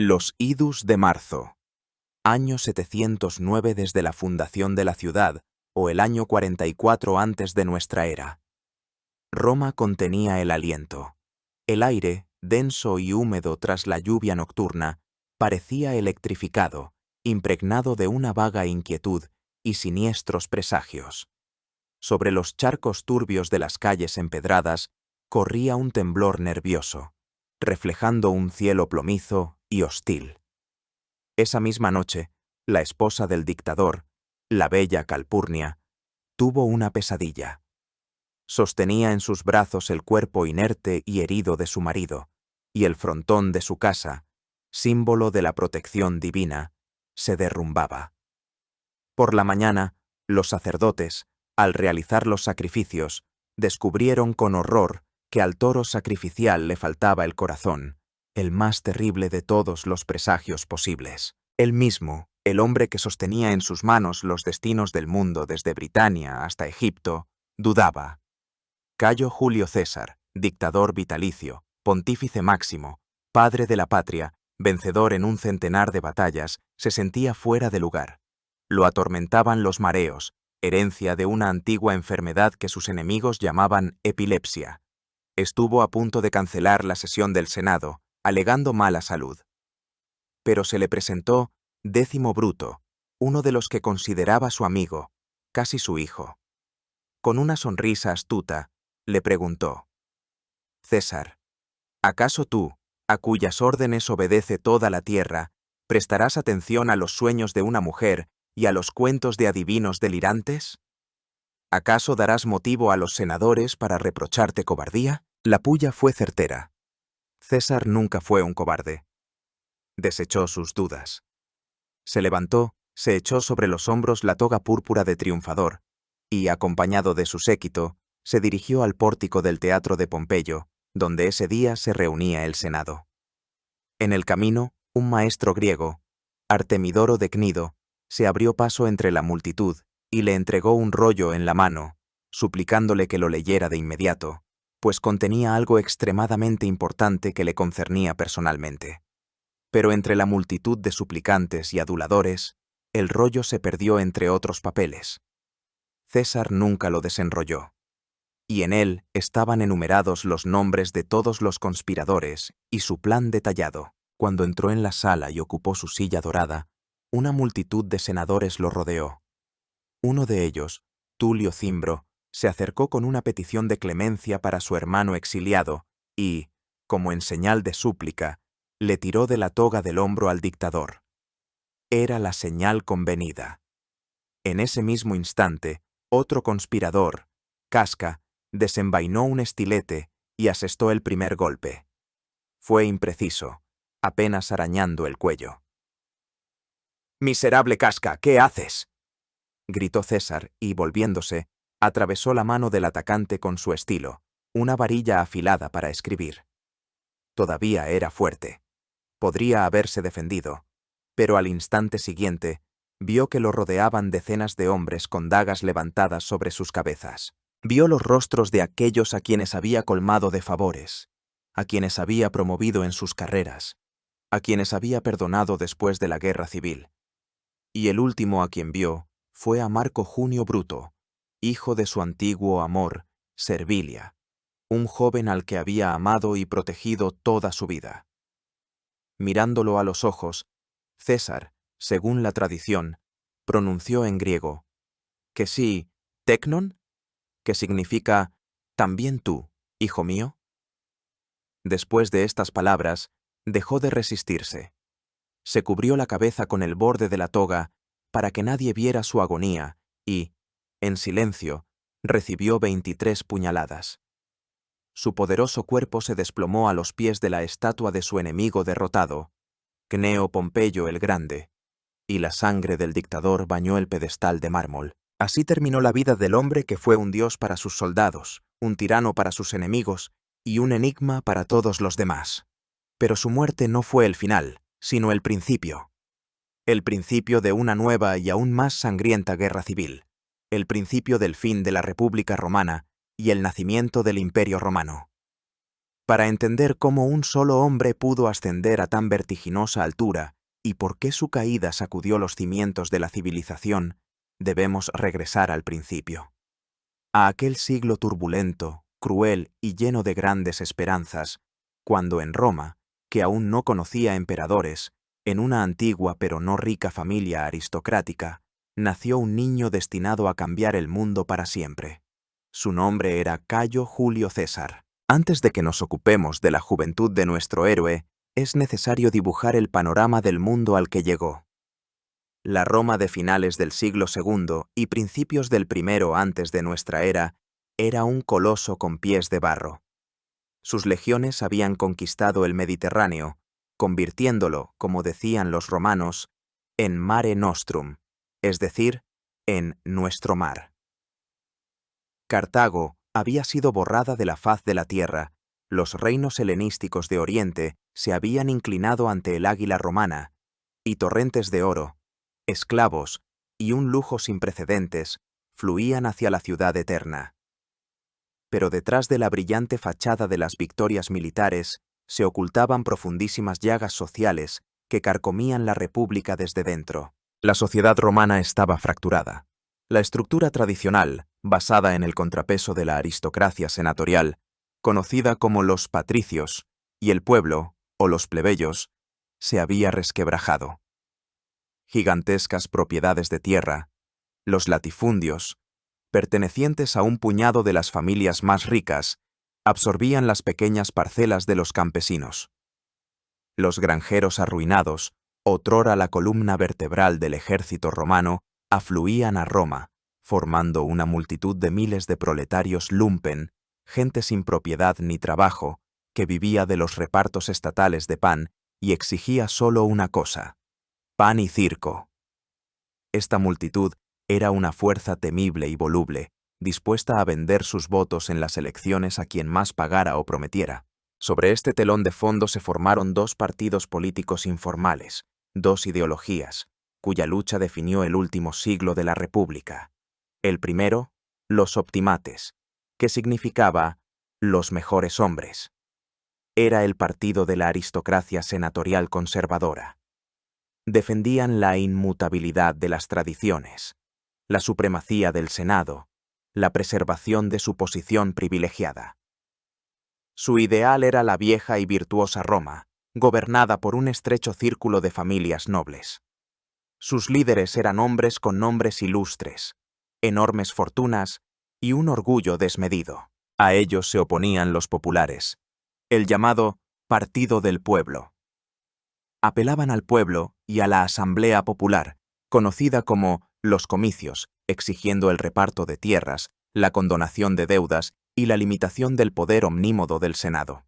Los idus de marzo. Año 709 desde la fundación de la ciudad, o el año 44 antes de nuestra era. Roma contenía el aliento. El aire, denso y húmedo tras la lluvia nocturna, parecía electrificado, impregnado de una vaga inquietud y siniestros presagios. Sobre los charcos turbios de las calles empedradas corría un temblor nervioso, reflejando un cielo plomizo y hostil. Esa misma noche, la esposa del dictador, la bella Calpurnia, tuvo una pesadilla. Sostenía en sus brazos el cuerpo inerte y herido de su marido, y el frontón de su casa, símbolo de la protección divina, se derrumbaba. Por la mañana, los sacerdotes, al realizar los sacrificios, descubrieron con horror que al toro sacrificial le faltaba el corazón, el más terrible de todos los presagios posibles. Él mismo, el hombre que sostenía en sus manos los destinos del mundo desde Britania hasta Egipto, dudaba. Cayo Julio César, dictador vitalicio, pontífice máximo, padre de la patria, vencedor en un centenar de batallas, se sentía fuera de lugar. Lo atormentaban los mareos, herencia de una antigua enfermedad que sus enemigos llamaban epilepsia. Estuvo a punto de cancelar la sesión del Senado, alegando mala salud. Pero se le presentó Décimo Bruto, uno de los que consideraba su amigo, casi su hijo. Con una sonrisa astuta, le preguntó: «César, ¿acaso tú, a cuyas órdenes obedece toda la tierra, prestarás atención a los sueños de una mujer y a los cuentos de adivinos delirantes? ¿Acaso darás motivo a los senadores para reprocharte cobardía?» La puya fue certera. César nunca fue un cobarde. Desechó sus dudas. Se levantó, se echó sobre los hombros la toga púrpura de triunfador, y, acompañado de su séquito, se dirigió al pórtico del Teatro de Pompeyo, donde ese día se reunía el Senado. En el camino, un maestro griego, Artemidoro de Cnido, se abrió paso entre la multitud y le entregó un rollo en la mano, suplicándole que lo leyera de inmediato, pues contenía algo extremadamente importante que le concernía personalmente. Pero entre la multitud de suplicantes y aduladores, el rollo se perdió entre otros papeles. César nunca lo desenrolló, y en él estaban enumerados los nombres de todos los conspiradores y su plan detallado. Cuando entró en la sala y ocupó su silla dorada, una multitud de senadores lo rodeó. Uno de ellos, Tulio Cimbro, se acercó con una petición de clemencia para su hermano exiliado y, como en señal de súplica, le tiró de la toga del hombro al dictador. Era la señal convenida. En ese mismo instante, otro conspirador, Casca, desenvainó un estilete y asestó el primer golpe. Fue impreciso, apenas arañando el cuello. «¡Miserable Casca! ¿Qué haces?», gritó César y, volviéndose, atravesó la mano del atacante con su estilo, una varilla afilada para escribir. Todavía era fuerte. Podría haberse defendido, pero al instante siguiente vio que lo rodeaban decenas de hombres con dagas levantadas sobre sus cabezas. Vio los rostros de aquellos a quienes había colmado de favores, a quienes había promovido en sus carreras, a quienes había perdonado después de la guerra civil. Y el último a quien vio fue a Marco Junio Bruto, hijo de su antiguo amor, Servilia, un joven al que había amado y protegido toda su vida. Mirándolo a los ojos, César, según la tradición, pronunció en griego: «¿Que sí, Tecnon?», que significa «también tú, hijo mío». Después de estas palabras, dejó de resistirse. Se cubrió la cabeza con el borde de la toga para que nadie viera su agonía y, en silencio, recibió 23 puñaladas. Su poderoso cuerpo se desplomó a los pies de la estatua de su enemigo derrotado, Cneo Pompeyo el Grande, y la sangre del dictador bañó el pedestal de mármol. Así terminó la vida del hombre que fue un dios para sus soldados, un tirano para sus enemigos y un enigma para todos los demás. Pero su muerte no fue el final, sino el principio. El principio de una nueva y aún más sangrienta guerra civil. El principio del fin de la República Romana y el nacimiento del Imperio Romano. Para entender cómo un solo hombre pudo ascender a tan vertiginosa altura y por qué su caída sacudió los cimientos de la civilización, debemos regresar al principio. A aquel siglo turbulento, cruel y lleno de grandes esperanzas, cuando en Roma, que aún no conocía emperadores, en una antigua pero no rica familia aristocrática, nació un niño destinado a cambiar el mundo para siempre. Su nombre era Cayo Julio César. Antes de que nos ocupemos de la juventud de nuestro héroe, es necesario dibujar el panorama del mundo al que llegó. La Roma de finales del siglo II y principios del primero antes de nuestra era era un coloso con pies de barro. Sus legiones habían conquistado el Mediterráneo, convirtiéndolo, como decían los romanos, en Mare Nostrum, es decir, en nuestro mar. Cartago había sido borrada de la faz de la tierra, los reinos helenísticos de Oriente se habían inclinado ante el águila romana, y torrentes de oro, esclavos y un lujo sin precedentes fluían hacia la ciudad eterna. Pero detrás de la brillante fachada de las victorias militares se ocultaban profundísimas llagas sociales que carcomían la república desde dentro. La sociedad romana estaba fracturada. La estructura tradicional, basada en el contrapeso de la aristocracia senatorial, conocida como los patricios, y el pueblo, o los plebeyos, se había resquebrajado. Gigantescas propiedades de tierra, los latifundios, pertenecientes a un puñado de las familias más ricas, absorbían las pequeñas parcelas de los campesinos. Los granjeros arruinados, otrora la columna vertebral del ejército romano, afluían a Roma, formando una multitud de miles de proletarios lumpen, gente sin propiedad ni trabajo, que vivía de los repartos estatales de pan y exigía solo una cosa: pan y circo. Esta multitud era una fuerza temible y voluble, dispuesta a vender sus votos en las elecciones a quien más pagara o prometiera. Sobre este telón de fondo se formaron dos partidos políticos informales, dos ideologías, cuya lucha definió el último siglo de la República. El primero, los optimates, que significaba los mejores hombres. Era el partido de la aristocracia senatorial conservadora. Defendían la inmutabilidad de las tradiciones, la supremacía del Senado, la preservación de su posición privilegiada. Su ideal era la vieja y virtuosa Roma, gobernada por un estrecho círculo de familias nobles. Sus líderes eran hombres con nombres ilustres, enormes fortunas y un orgullo desmedido. A ellos se oponían los populares, el llamado Partido del Pueblo. Apelaban al pueblo y a la Asamblea Popular, conocida como los comicios, exigiendo el reparto de tierras, la condonación de deudas y la limitación del poder omnímodo del Senado.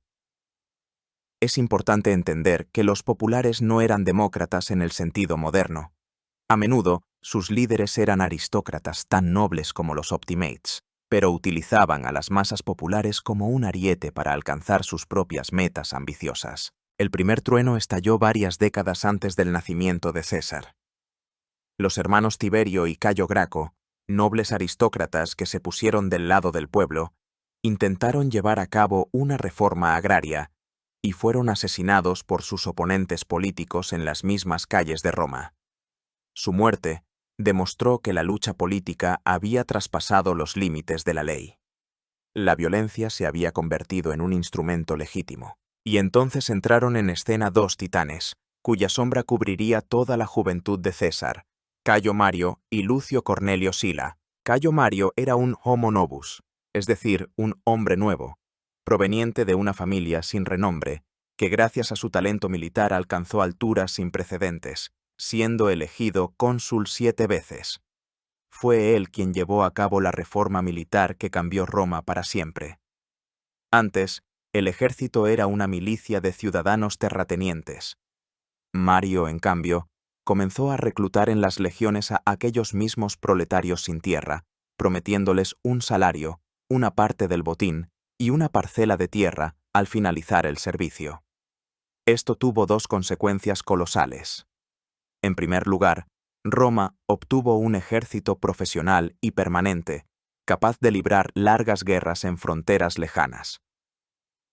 Es importante entender que los populares no eran demócratas en el sentido moderno. A menudo, sus líderes eran aristócratas tan nobles como los optimates, pero utilizaban a las masas populares como un ariete para alcanzar sus propias metas ambiciosas. El primer trueno estalló varias décadas antes del nacimiento de César. Los hermanos Tiberio y Cayo Graco, nobles aristócratas que se pusieron del lado del pueblo, intentaron llevar a cabo una reforma agraria y fueron asesinados por sus oponentes políticos en las mismas calles de Roma. Su muerte demostró que la lucha política había traspasado los límites de la ley. La violencia se había convertido en un instrumento legítimo. Y entonces entraron en escena dos titanes, cuya sombra cubriría toda la juventud de César, Cayo Mario y Lucio Cornelio Sila. Cayo Mario era un homo novus, es decir, un hombre nuevo, proveniente de una familia sin renombre, que gracias a su talento militar alcanzó alturas sin precedentes, siendo elegido cónsul 7 veces. Fue él quien llevó a cabo la reforma militar que cambió Roma para siempre. Antes, el ejército era una milicia de ciudadanos terratenientes. Mario, en cambio, comenzó a reclutar en las legiones a aquellos mismos proletarios sin tierra, prometiéndoles un salario, una parte del botín y una parcela de tierra al finalizar el servicio. Esto tuvo dos consecuencias colosales. En primer lugar, Roma obtuvo un ejército profesional y permanente, capaz de librar largas guerras en fronteras lejanas.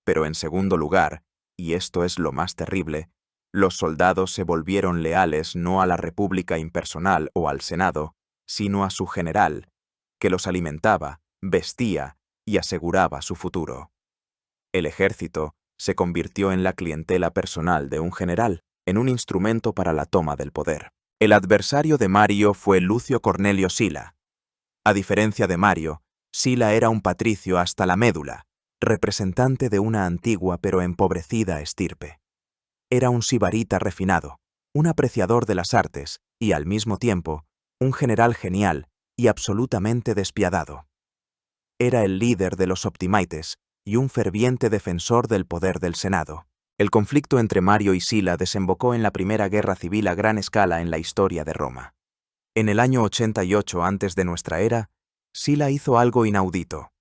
Pero en segundo lugar, y esto es lo más terrible, los soldados se volvieron leales no a la República impersonal o al Senado, sino a su general, que los alimentaba, vestía y aseguraba su futuro. El ejército se convirtió en la clientela personal de un general, en un instrumento para la toma del poder. El adversario de Mario fue Lucio Cornelio Sila. A diferencia de Mario, Sila era un patricio hasta la médula, representante de una antigua pero empobrecida estirpe. Era un sibarita refinado, un apreciador de las artes y, al mismo tiempo, un general genial y absolutamente despiadado. Era el líder de los optimaites y un ferviente defensor del poder del Senado. El conflicto entre Mario y Sila desembocó en la primera guerra civil a gran escala en la historia de Roma. En el año 88 antes de nuestra era, Sila hizo algo inaudito.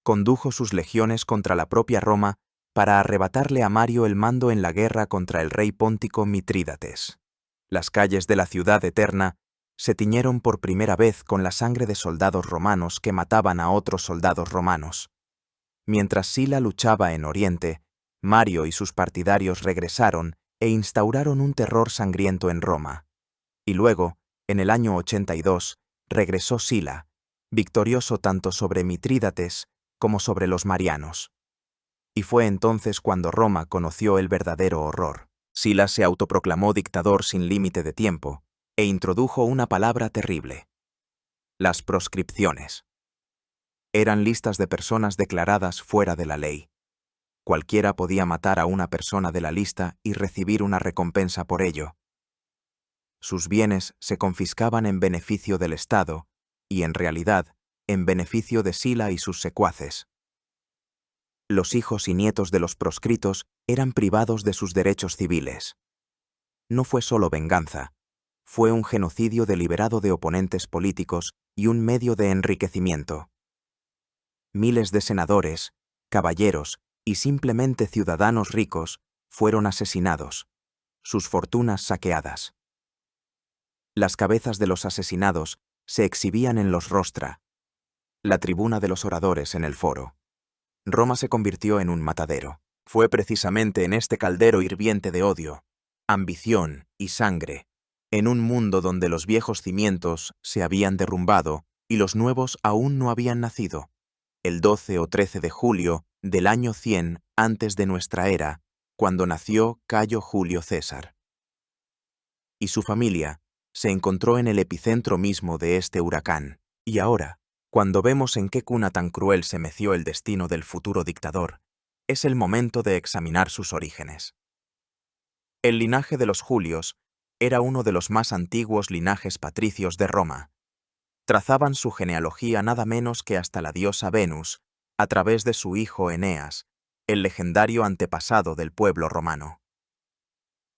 Condujo sus legiones contra la propia Roma para arrebatarle a Mario el mando en la guerra contra el rey póntico Mitrídates. Las calles de la ciudad eterna se tiñeron por primera vez con la sangre de soldados romanos que mataban a otros soldados romanos. Mientras Sila luchaba en Oriente, Mario y sus partidarios regresaron e instauraron un terror sangriento en Roma. Y luego, en el año 82, regresó Sila, victorioso tanto sobre Mitrídates como sobre los marianos. Y fue entonces cuando Roma conoció el verdadero horror. Sila se autoproclamó dictador sin límite de tiempo e introdujo una palabra terrible: las proscripciones. Eran listas de personas declaradas fuera de la ley. Cualquiera podía matar a una persona de la lista y recibir una recompensa por ello. Sus bienes se confiscaban en beneficio del Estado y, en realidad, en beneficio de Sila y sus secuaces. Los hijos y nietos de los proscritos eran privados de sus derechos civiles. No fue solo venganza, fue un genocidio deliberado de oponentes políticos y un medio de enriquecimiento. Miles de senadores, caballeros y simplemente ciudadanos ricos fueron asesinados, sus fortunas saqueadas. Las cabezas de los asesinados se exhibían en los rostra, la tribuna de los oradores en el foro. Roma se convirtió en un matadero. Fue precisamente en este caldero hirviente de odio, ambición y sangre, en un mundo donde los viejos cimientos se habían derrumbado y los nuevos aún no habían nacido, el 12 o 13 de julio del año 100 antes de nuestra era, cuando nació Cayo Julio César. Y su familia se encontró en el epicentro mismo de este huracán. Y ahora, cuando vemos en qué cuna tan cruel se meció el destino del futuro dictador, es el momento de examinar sus orígenes. El linaje de los Julios era uno de los más antiguos linajes patricios de Roma. Trazaban su genealogía nada menos que hasta la diosa Venus, a través de su hijo Eneas, el legendario antepasado del pueblo romano.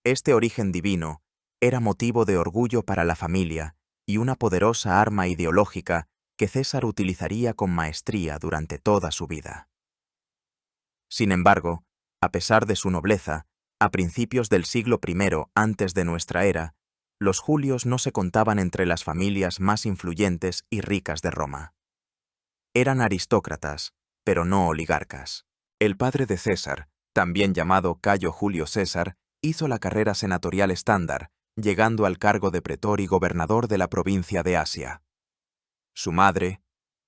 Este origen divino era motivo de orgullo para la familia y una poderosa arma ideológica que César utilizaría con maestría durante toda su vida. Sin embargo, a pesar de su nobleza, a principios del siglo I antes de nuestra era, los Julios no se contaban entre las familias más influyentes y ricas de Roma. Eran aristócratas, pero no oligarcas. El padre de César, también llamado Cayo Julio César, hizo la carrera senatorial estándar, llegando al cargo de pretor y gobernador de la provincia de Asia. Su madre,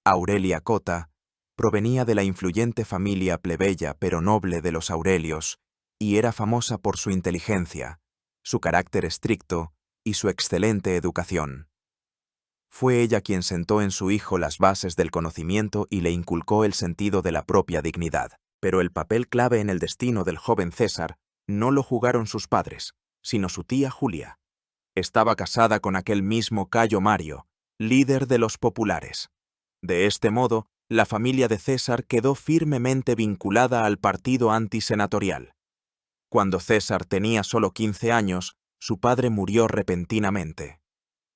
Aurelia Cota, provenía de la influyente familia plebeya pero noble de los Aurelios y era famosa por su inteligencia, su carácter estricto y su excelente educación. Fue ella quien sentó en su hijo las bases del conocimiento y le inculcó el sentido de la propia dignidad. Pero el papel clave en el destino del joven César no lo jugaron sus padres, sino su tía Julia. Estaba casada con aquel mismo Cayo Mario, líder de los populares. De este modo, la familia de César quedó firmemente vinculada al partido antisenatorial. Cuando César tenía solo 15 años, su padre murió repentinamente.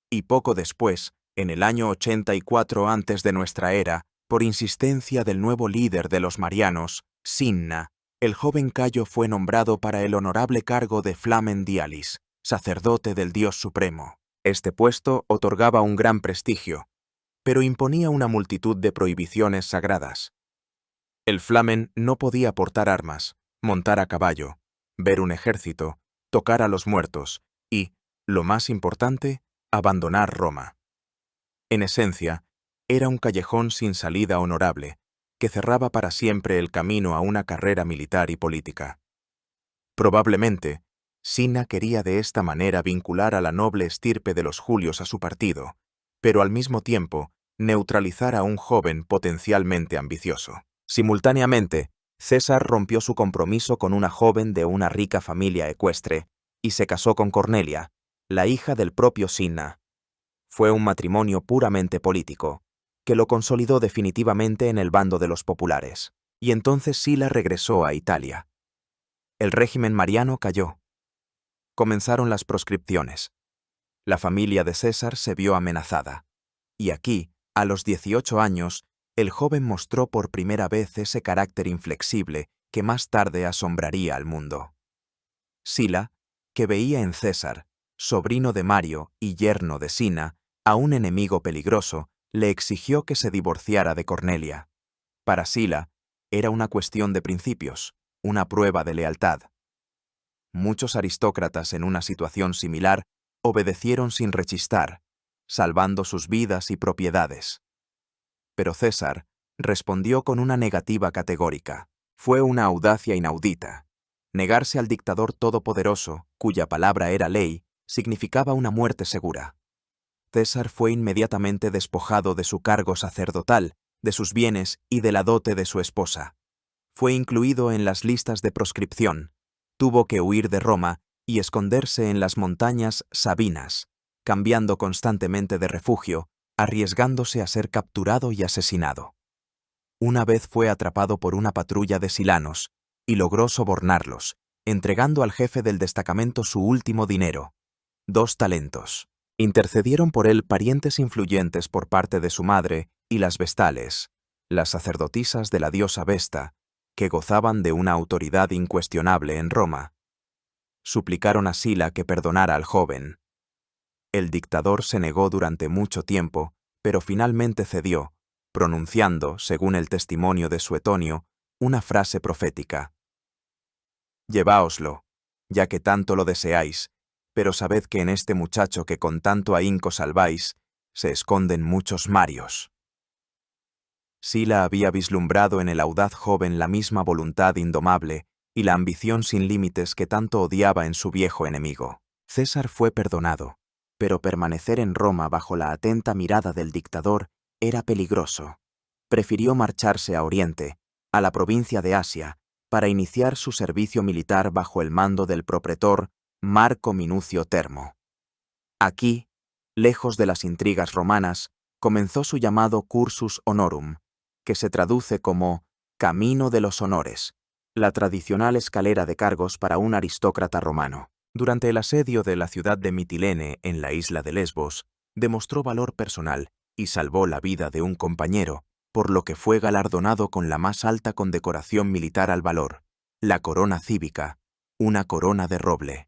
Y poco después, en el año 84 antes de nuestra era, por insistencia del nuevo líder de los marianos, Cinna, el joven Cayo fue nombrado para el honorable cargo de Flamen Dialis, sacerdote del Dios Supremo. Este puesto otorgaba un gran prestigio, pero imponía una multitud de prohibiciones sagradas. El flamen no podía portar armas, montar a caballo, ver un ejército, tocar a los muertos y, lo más importante, abandonar Roma. En esencia, era un callejón sin salida honorable, que cerraba para siempre el camino a una carrera militar y política. Probablemente, Cinna quería de esta manera vincular a la noble estirpe de los Julios a su partido, pero al mismo tiempo neutralizar a un joven potencialmente ambicioso. Simultáneamente, César rompió su compromiso con una joven de una rica familia ecuestre y se casó con Cornelia, la hija del propio Cinna. Fue un matrimonio puramente político, que lo consolidó definitivamente en el bando de los populares, y entonces Sila regresó a Italia. El régimen mariano cayó. Comenzaron las proscripciones. La familia de César se vio amenazada, y aquí, a los 18 años, el joven mostró por primera vez ese carácter inflexible que más tarde asombraría al mundo. Sila, que veía en César, sobrino de Mario y yerno de Cinna, a un enemigo peligroso, le exigió que se divorciara de Cornelia. Para Sila, era una cuestión de principios, una prueba de lealtad. Muchos aristócratas en una situación similar obedecieron sin rechistar, salvando sus vidas y propiedades. Pero César respondió con una negativa categórica. Fue una audacia inaudita. Negarse al dictador todopoderoso, cuya palabra era ley, significaba una muerte segura. César fue inmediatamente despojado de su cargo sacerdotal, de sus bienes y de la dote de su esposa. Fue incluido en las listas de proscripción. Tuvo que huir de Roma y esconderse en las montañas Sabinas, cambiando constantemente de refugio, arriesgándose a ser capturado y asesinado. Una vez fue atrapado por una patrulla de silanos y logró sobornarlos, entregando al jefe del destacamento su último dinero, 2 talentos. Intercedieron por él parientes influyentes por parte de su madre y las Vestales, las sacerdotisas de la diosa Vesta, que gozaban de una autoridad incuestionable en Roma. Suplicaron a Sila que perdonara al joven. El dictador se negó durante mucho tiempo, pero finalmente cedió, pronunciando, según el testimonio de Suetonio, una frase profética. «Lleváoslo, ya que tanto lo deseáis, pero sabed que en este muchacho que con tanto ahínco salváis, se esconden muchos Marios». Sila había vislumbrado en el audaz joven la misma voluntad indomable y la ambición sin límites que tanto odiaba en su viejo enemigo. César fue perdonado, pero permanecer en Roma bajo la atenta mirada del dictador era peligroso. Prefirió marcharse a Oriente, a la provincia de Asia, para iniciar su servicio militar bajo el mando del propretor Marco Minucio Termo. Aquí, lejos de las intrigas romanas, comenzó su llamado Cursus Honorum, que se traduce como Camino de los Honores, la tradicional escalera de cargos para un aristócrata romano. Durante el asedio de la ciudad de Mitilene en la isla de Lesbos, demostró valor personal y salvó la vida de un compañero, por lo que fue galardonado con la más alta condecoración militar al valor, la corona cívica, una corona de roble.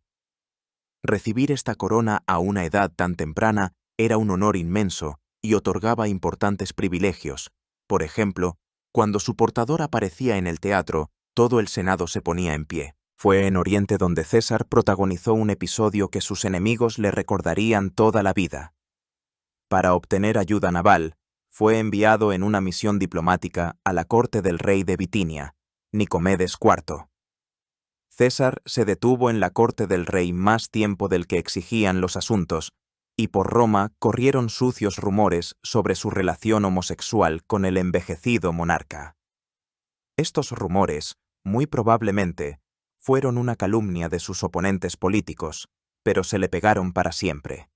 Recibir esta corona a una edad tan temprana era un honor inmenso y otorgaba importantes privilegios. Por ejemplo, cuando su portador aparecía en el teatro, todo el Senado se ponía en pie. Fue en Oriente donde César protagonizó un episodio que sus enemigos le recordarían toda la vida. Para obtener ayuda naval, fue enviado en una misión diplomática a la corte del rey de Bitinia, Nicomedes IV. César se detuvo en la corte del rey más tiempo del que exigían los asuntos, y por Roma corrieron sucios rumores sobre su relación homosexual con el envejecido monarca. Estos rumores, muy probablemente, fueron una calumnia de sus oponentes políticos, pero se le pegaron para siempre.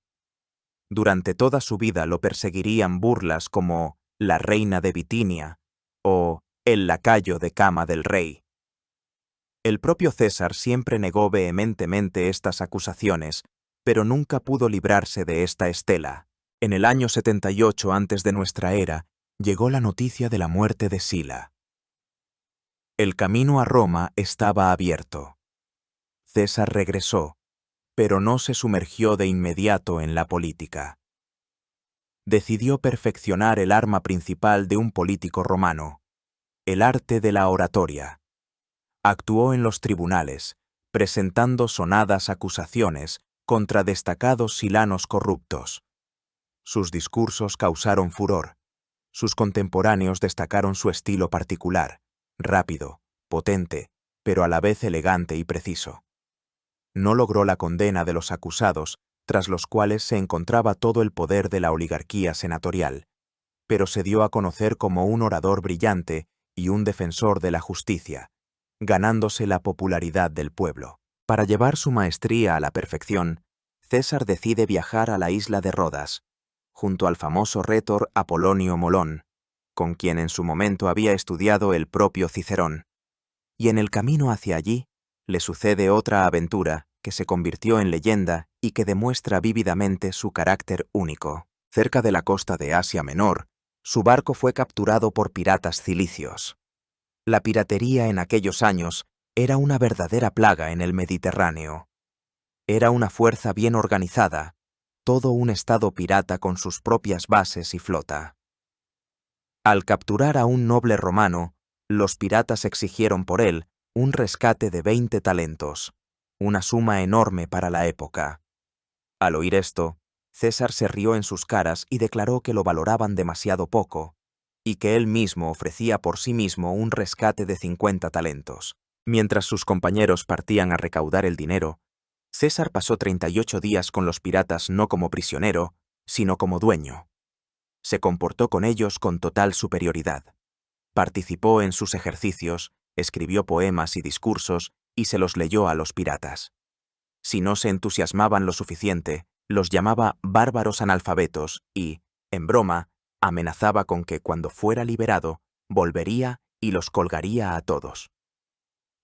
Durante toda su vida lo perseguirían burlas como la reina de Bitinia o el lacayo de cama del rey. El propio César siempre negó vehementemente estas acusaciones, pero nunca pudo librarse de esta estela. En el año 78 antes de nuestra era, llegó la noticia de la muerte de Sila. El camino a Roma estaba abierto. César regresó, pero no se sumergió de inmediato en la política. Decidió perfeccionar el arma principal de un político romano, el arte de la oratoria. Actuó en los tribunales, presentando sonadas acusaciones contra destacados silanos corruptos. Sus discursos causaron furor. Sus contemporáneos destacaron su estilo particular, rápido, potente, pero a la vez elegante y preciso. No logró la condena de los acusados, tras los cuales se encontraba todo el poder de la oligarquía senatorial, pero se dio a conocer como un orador brillante y un defensor de la justicia, ganándose la popularidad del pueblo. Para llevar su maestría a la perfección, César decide viajar a la isla de Rodas, junto al famoso rétor Apolonio Molón, con quien en su momento había estudiado el propio Cicerón. Y en el camino hacia allí, le sucede otra aventura que se convirtió en leyenda y que demuestra vívidamente su carácter único. Cerca de la costa de Asia Menor, su barco fue capturado por piratas cilicios. La piratería en aquellos años era una verdadera plaga en el Mediterráneo. Era una fuerza bien organizada, todo un estado pirata con sus propias bases y flota. Al capturar a un noble romano, los piratas exigieron por él un rescate de 20 talentos, una suma enorme para la época. Al oír esto, César se rió en sus caras y declaró que lo valoraban demasiado poco, y que él mismo ofrecía por sí mismo un rescate de 50 talentos. Mientras sus compañeros partían a recaudar el dinero, César pasó 38 días con los piratas no como prisionero, sino como dueño. Se comportó con ellos con total superioridad. Participó en sus ejercicios, escribió poemas y discursos y se los leyó a los piratas. Si no se entusiasmaban lo suficiente, los llamaba bárbaros analfabetos y, en broma, amenazaba con que cuando fuera liberado, volvería y los colgaría a todos.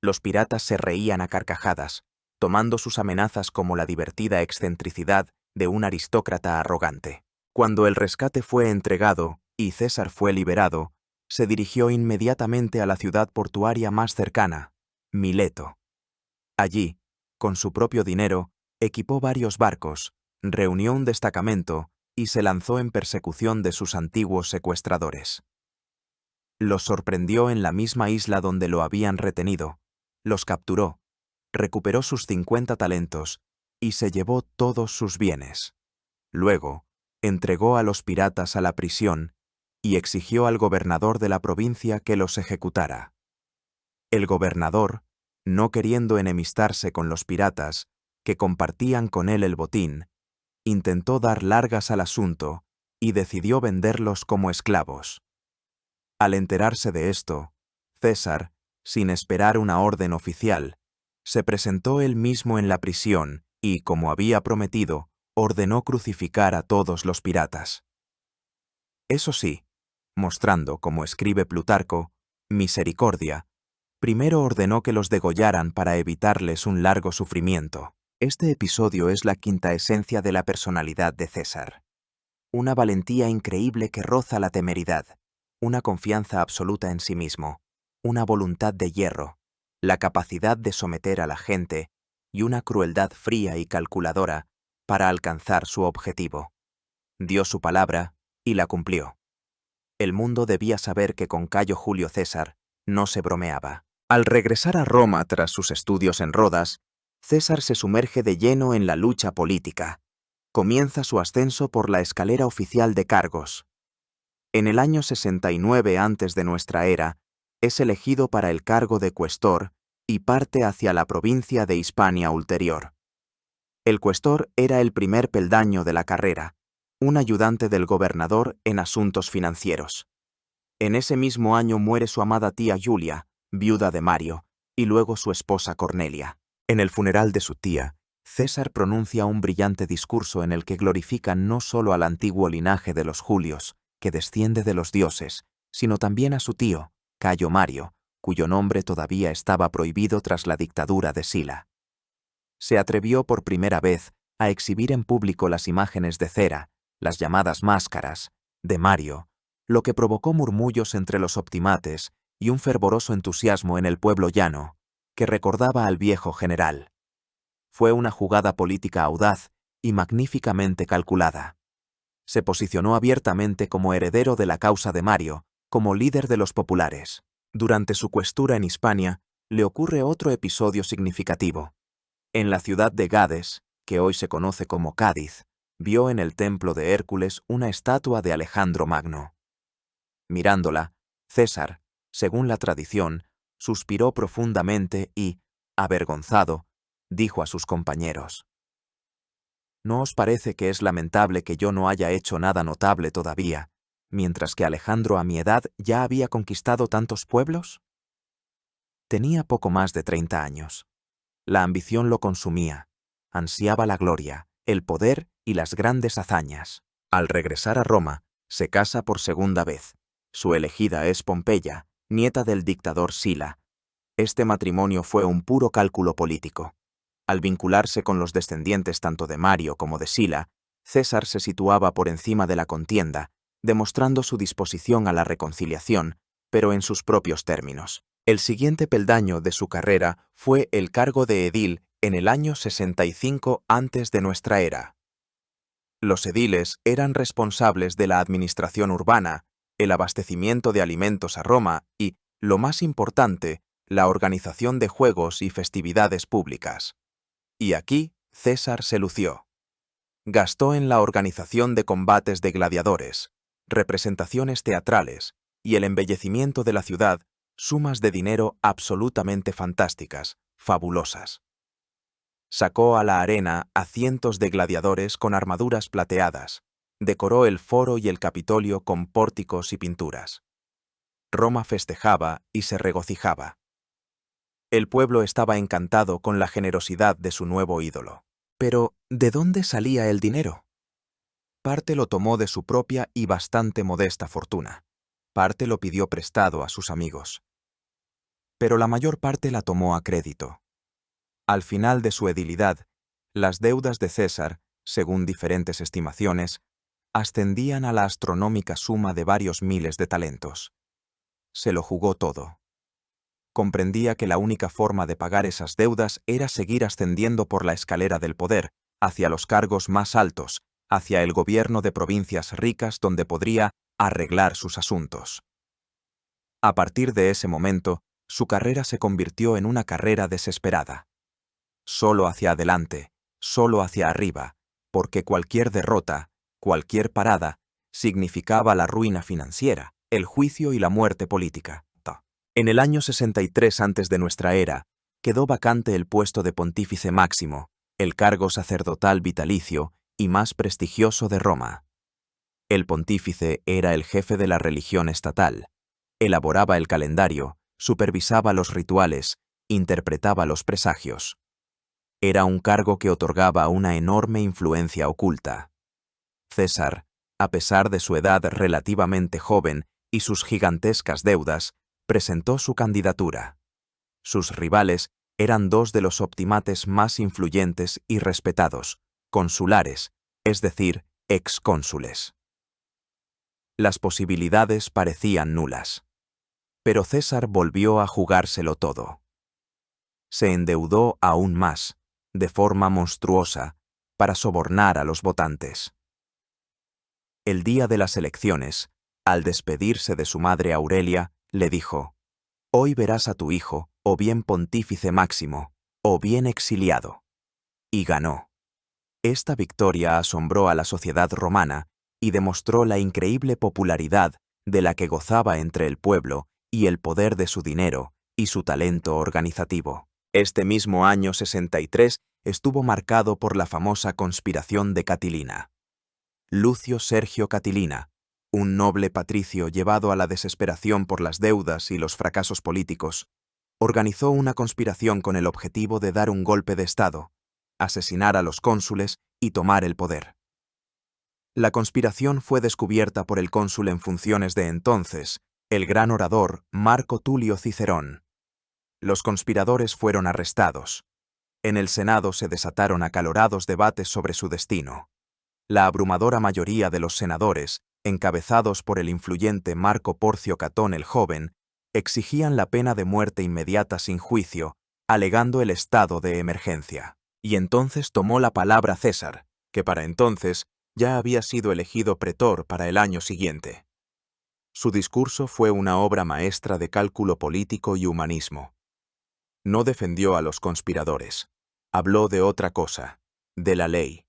Los piratas se reían a carcajadas, tomando sus amenazas como la divertida excentricidad de un aristócrata arrogante. Cuando el rescate fue entregado y César fue liberado, se dirigió inmediatamente a la ciudad portuaria más cercana, Mileto. Allí, con su propio dinero, equipó varios barcos, reunió un destacamento y se lanzó en persecución de sus antiguos secuestradores. Los sorprendió en la misma isla donde lo habían retenido, los capturó, recuperó sus 50 talentos y se llevó todos sus bienes. Luego, entregó a los piratas a la prisión y exigió al gobernador de la provincia que los ejecutara. El gobernador, no queriendo enemistarse con los piratas, que compartían con él el botín, intentó dar largas al asunto y decidió venderlos como esclavos. Al enterarse de esto, César, sin esperar una orden oficial, se presentó él mismo en la prisión y, como había prometido, ordenó crucificar a todos los piratas. Eso sí, mostrando, como escribe Plutarco, misericordia, primero ordenó que los degollaran para evitarles un largo sufrimiento. Este episodio es la quinta esencia de la personalidad de César. Una valentía increíble que roza la temeridad, una confianza absoluta en sí mismo, una voluntad de hierro, la capacidad de someter a la gente y una crueldad fría y calculadora para alcanzar su objetivo. Dio su palabra y la cumplió. El mundo debía saber que con Cayo Julio César no se bromeaba. Al regresar a Roma tras sus estudios en Rodas, César se sumerge de lleno en la lucha política. Comienza su ascenso por la escalera oficial de cargos. En el año 69 antes de nuestra era, es elegido para el cargo de cuestor y parte hacia la provincia de Hispania Ulterior. El cuestor era el primer peldaño de la carrera, un ayudante del gobernador en asuntos financieros. En ese mismo año muere su amada tía Julia, viuda de Mario, y luego su esposa Cornelia. En el funeral de su tía, César pronuncia un brillante discurso en el que glorifica no solo al antiguo linaje de los Julios, que desciende de los dioses, sino también a su tío, Cayo Mario, cuyo nombre todavía estaba prohibido tras la dictadura de Sila. Se atrevió por primera vez a exhibir en público las imágenes de cera, las llamadas máscaras, de Mario, lo que provocó murmullos entre los optimates y un fervoroso entusiasmo en el pueblo llano, que recordaba al viejo general. Fue una jugada política audaz y magníficamente calculada. Se posicionó abiertamente como heredero de la causa de Mario, como líder de los populares. Durante su questura en Hispania, le ocurre otro episodio significativo. En la ciudad de Gades, que hoy se conoce como Cádiz, vio en el templo de Hércules una estatua de Alejandro Magno. Mirándola, César, según la tradición, suspiró profundamente y, avergonzado, dijo a sus compañeros: ¿No os parece que es lamentable que yo no haya hecho nada notable todavía, mientras que Alejandro a mi edad ya había conquistado tantos pueblos? Tenía poco más de 30 años. La ambición lo consumía, ansiaba la gloria, el poder y las grandes hazañas. Al regresar a Roma, se casa por segunda vez. Su elegida es Pompeya, nieta del dictador Sila. Este matrimonio fue un puro cálculo político. Al vincularse con los descendientes tanto de Mario como de Sila, César se situaba por encima de la contienda, demostrando su disposición a la reconciliación, pero en sus propios términos. El siguiente peldaño de su carrera fue el cargo de edil en el año 65 antes de nuestra era. Los ediles eran responsables de la administración urbana, el abastecimiento de alimentos a Roma y, lo más importante, la organización de juegos y festividades públicas. Y aquí César se lució. Gastó en la organización de combates de gladiadores, representaciones teatrales y el embellecimiento de la ciudad sumas de dinero absolutamente fantásticas, fabulosas. Sacó a la arena a cientos de gladiadores con armaduras plateadas, decoró el foro y el Capitolio con pórticos y pinturas. Roma festejaba y se regocijaba. El pueblo estaba encantado con la generosidad de su nuevo ídolo. Pero, ¿de dónde salía el dinero? Parte lo tomó de su propia y bastante modesta fortuna. Parte lo pidió prestado a sus amigos. Pero la mayor parte la tomó a crédito. Al final de su edilidad, las deudas de César, según diferentes estimaciones, ascendían a la astronómica suma de varios miles de talentos. Se lo jugó todo. Comprendía que la única forma de pagar esas deudas era seguir ascendiendo por la escalera del poder, hacia los cargos más altos, hacia el gobierno de provincias ricas donde podría arreglar sus asuntos. A partir de ese momento, su carrera se convirtió en una carrera desesperada. Solo hacia adelante, solo hacia arriba, porque cualquier derrota, cualquier parada, significaba la ruina financiera, el juicio y la muerte política. En el año 63 antes de nuestra era, quedó vacante el puesto de pontífice máximo, el cargo sacerdotal vitalicio y más prestigioso de Roma. El pontífice era el jefe de la religión estatal, elaboraba el calendario, supervisaba los rituales, interpretaba los presagios. Era un cargo que otorgaba una enorme influencia oculta. César, a pesar de su edad relativamente joven y sus gigantescas deudas, presentó su candidatura. Sus rivales eran dos de los optimates más influyentes y respetados, consulares, es decir, excónsules. Las posibilidades parecían nulas. Pero César volvió a jugárselo todo. Se endeudó aún más, de forma monstruosa, para sobornar a los votantes. El día de las elecciones, al despedirse de su madre Aurelia, le dijo: «Hoy verás a tu hijo, o bien pontífice máximo, o bien exiliado». Y ganó. Esta victoria asombró a la sociedad romana y demostró la increíble popularidad de la que gozaba entre el pueblo y el poder de su dinero y su talento organizativo. Este mismo año 63 estuvo marcado por la famosa conspiración de Catilina. Lucio Sergio Catilina, un noble patricio llevado a la desesperación por las deudas y los fracasos políticos, organizó una conspiración con el objetivo de dar un golpe de Estado, asesinar a los cónsules y tomar el poder. La conspiración fue descubierta por el cónsul en funciones de entonces, el gran orador Marco Tulio Cicerón. Los conspiradores fueron arrestados. En el Senado se desataron acalorados debates sobre su destino. La abrumadora mayoría de los senadores, encabezados por el influyente Marco Porcio Catón el Joven, exigían la pena de muerte inmediata sin juicio, alegando el estado de emergencia. Y entonces tomó la palabra César, que para entonces ya había sido elegido pretor para el año siguiente. Su discurso fue una obra maestra de cálculo político y humanismo. No defendió a los conspiradores. Habló de otra cosa, de la ley.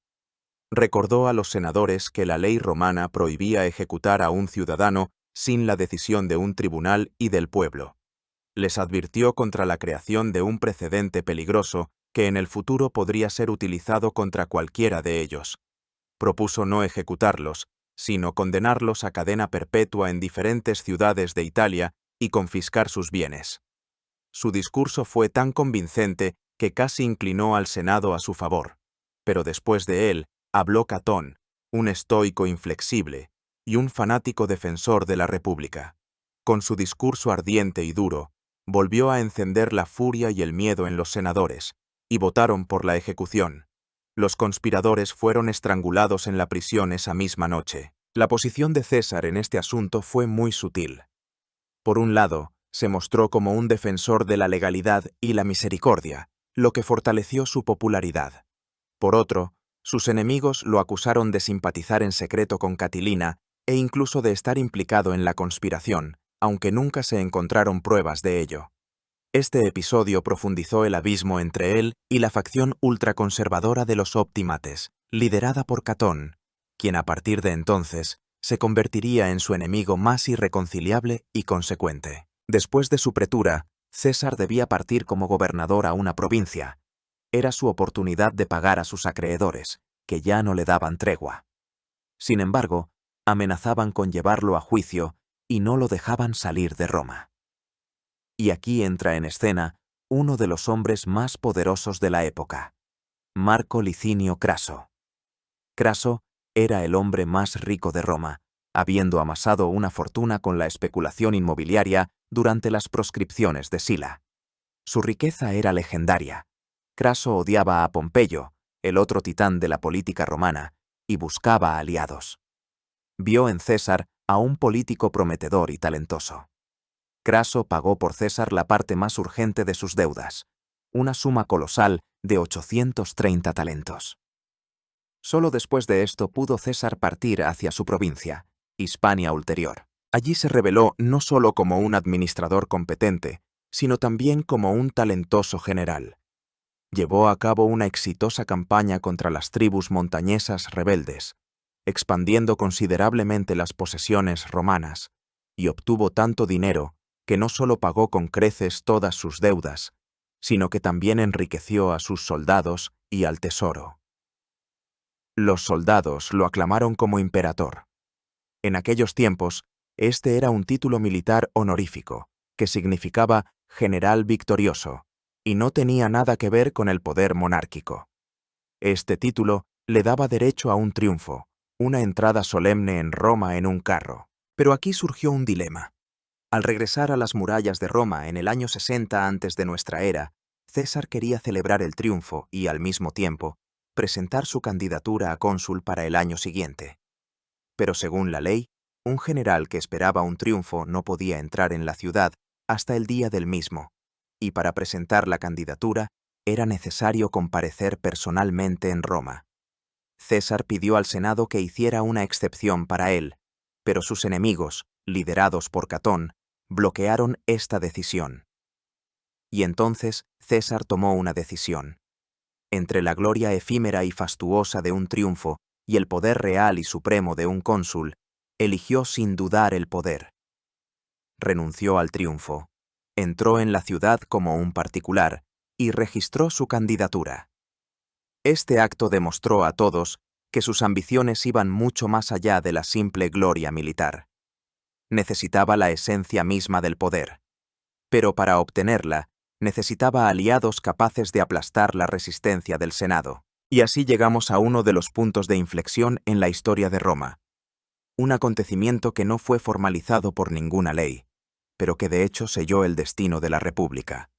Recordó a los senadores que la ley romana prohibía ejecutar a un ciudadano sin la decisión de un tribunal y del pueblo. Les advirtió contra la creación de un precedente peligroso que en el futuro podría ser utilizado contra cualquiera de ellos. Propuso no ejecutarlos, sino condenarlos a cadena perpetua en diferentes ciudades de Italia y confiscar sus bienes. Su discurso fue tan convincente que casi inclinó al Senado a su favor, pero después de él habló Catón, un estoico inflexible y un fanático defensor de la República. Con su discurso ardiente y duro, volvió a encender la furia y el miedo en los senadores, y votaron por la ejecución. Los conspiradores fueron estrangulados en la prisión esa misma noche. La posición de César en este asunto fue muy sutil. Por un lado, se mostró como un defensor de la legalidad y la misericordia, lo que fortaleció su popularidad. Por otro, sus enemigos lo acusaron de simpatizar en secreto con Catilina e incluso de estar implicado en la conspiración, aunque nunca se encontraron pruebas de ello. Este episodio profundizó el abismo entre él y la facción ultraconservadora de los óptimates, liderada por Catón, quien a partir de entonces se convertiría en su enemigo más irreconciliable y consecuente. Después de su pretura, César debía partir como gobernador a una provincia. Era su oportunidad de pagar a sus acreedores, que ya no le daban tregua. Sin embargo, amenazaban con llevarlo a juicio y no lo dejaban salir de Roma. Y aquí entra en escena uno de los hombres más poderosos de la época, Marco Licinio Craso. Craso era el hombre más rico de Roma, habiendo amasado una fortuna con la especulación inmobiliaria durante las proscripciones de Sila. Su riqueza era legendaria. Craso odiaba a Pompeyo, el otro titán de la política romana, y buscaba aliados. Vio en César a un político prometedor y talentoso. Craso pagó por César la parte más urgente de sus deudas, una suma colosal de 830 talentos. Solo después de esto pudo César partir hacia su provincia, Hispania Ulterior. Allí se reveló no solo como un administrador competente, sino también como un talentoso general. Llevó a cabo una exitosa campaña contra las tribus montañesas rebeldes, expandiendo considerablemente las posesiones romanas, y obtuvo tanto dinero que no solo pagó con creces todas sus deudas, sino que también enriqueció a sus soldados y al tesoro. Los soldados lo aclamaron como imperator. En aquellos tiempos, este era un título militar honorífico, que significaba general victorioso, y no tenía nada que ver con el poder monárquico. Este título le daba derecho a un triunfo, una entrada solemne en Roma en un carro. Pero aquí surgió un dilema. Al regresar a las murallas de Roma en el año 60 antes de nuestra era, César quería celebrar el triunfo y, al mismo tiempo, presentar su candidatura a cónsul para el año siguiente. Pero según la ley, un general que esperaba un triunfo no podía entrar en la ciudad hasta el día del mismo, y para presentar la candidatura era necesario comparecer personalmente en Roma. César pidió al Senado que hiciera una excepción para él, pero sus enemigos, liderados por Catón, bloquearon esta decisión. Y entonces César tomó una decisión. Entre la gloria efímera y fastuosa de un triunfo y el poder real y supremo de un cónsul, eligió sin dudar el poder. Renunció al triunfo, entró en la ciudad como un particular y registró su candidatura. Este acto demostró a todos que sus ambiciones iban mucho más allá de la simple gloria militar. Necesitaba la esencia misma del poder, pero para obtenerla, necesitaba aliados capaces de aplastar la resistencia del Senado. Y así llegamos a uno de los puntos de inflexión en la historia de Roma. Un acontecimiento que no fue formalizado por ninguna ley, pero que de hecho selló el destino de la República.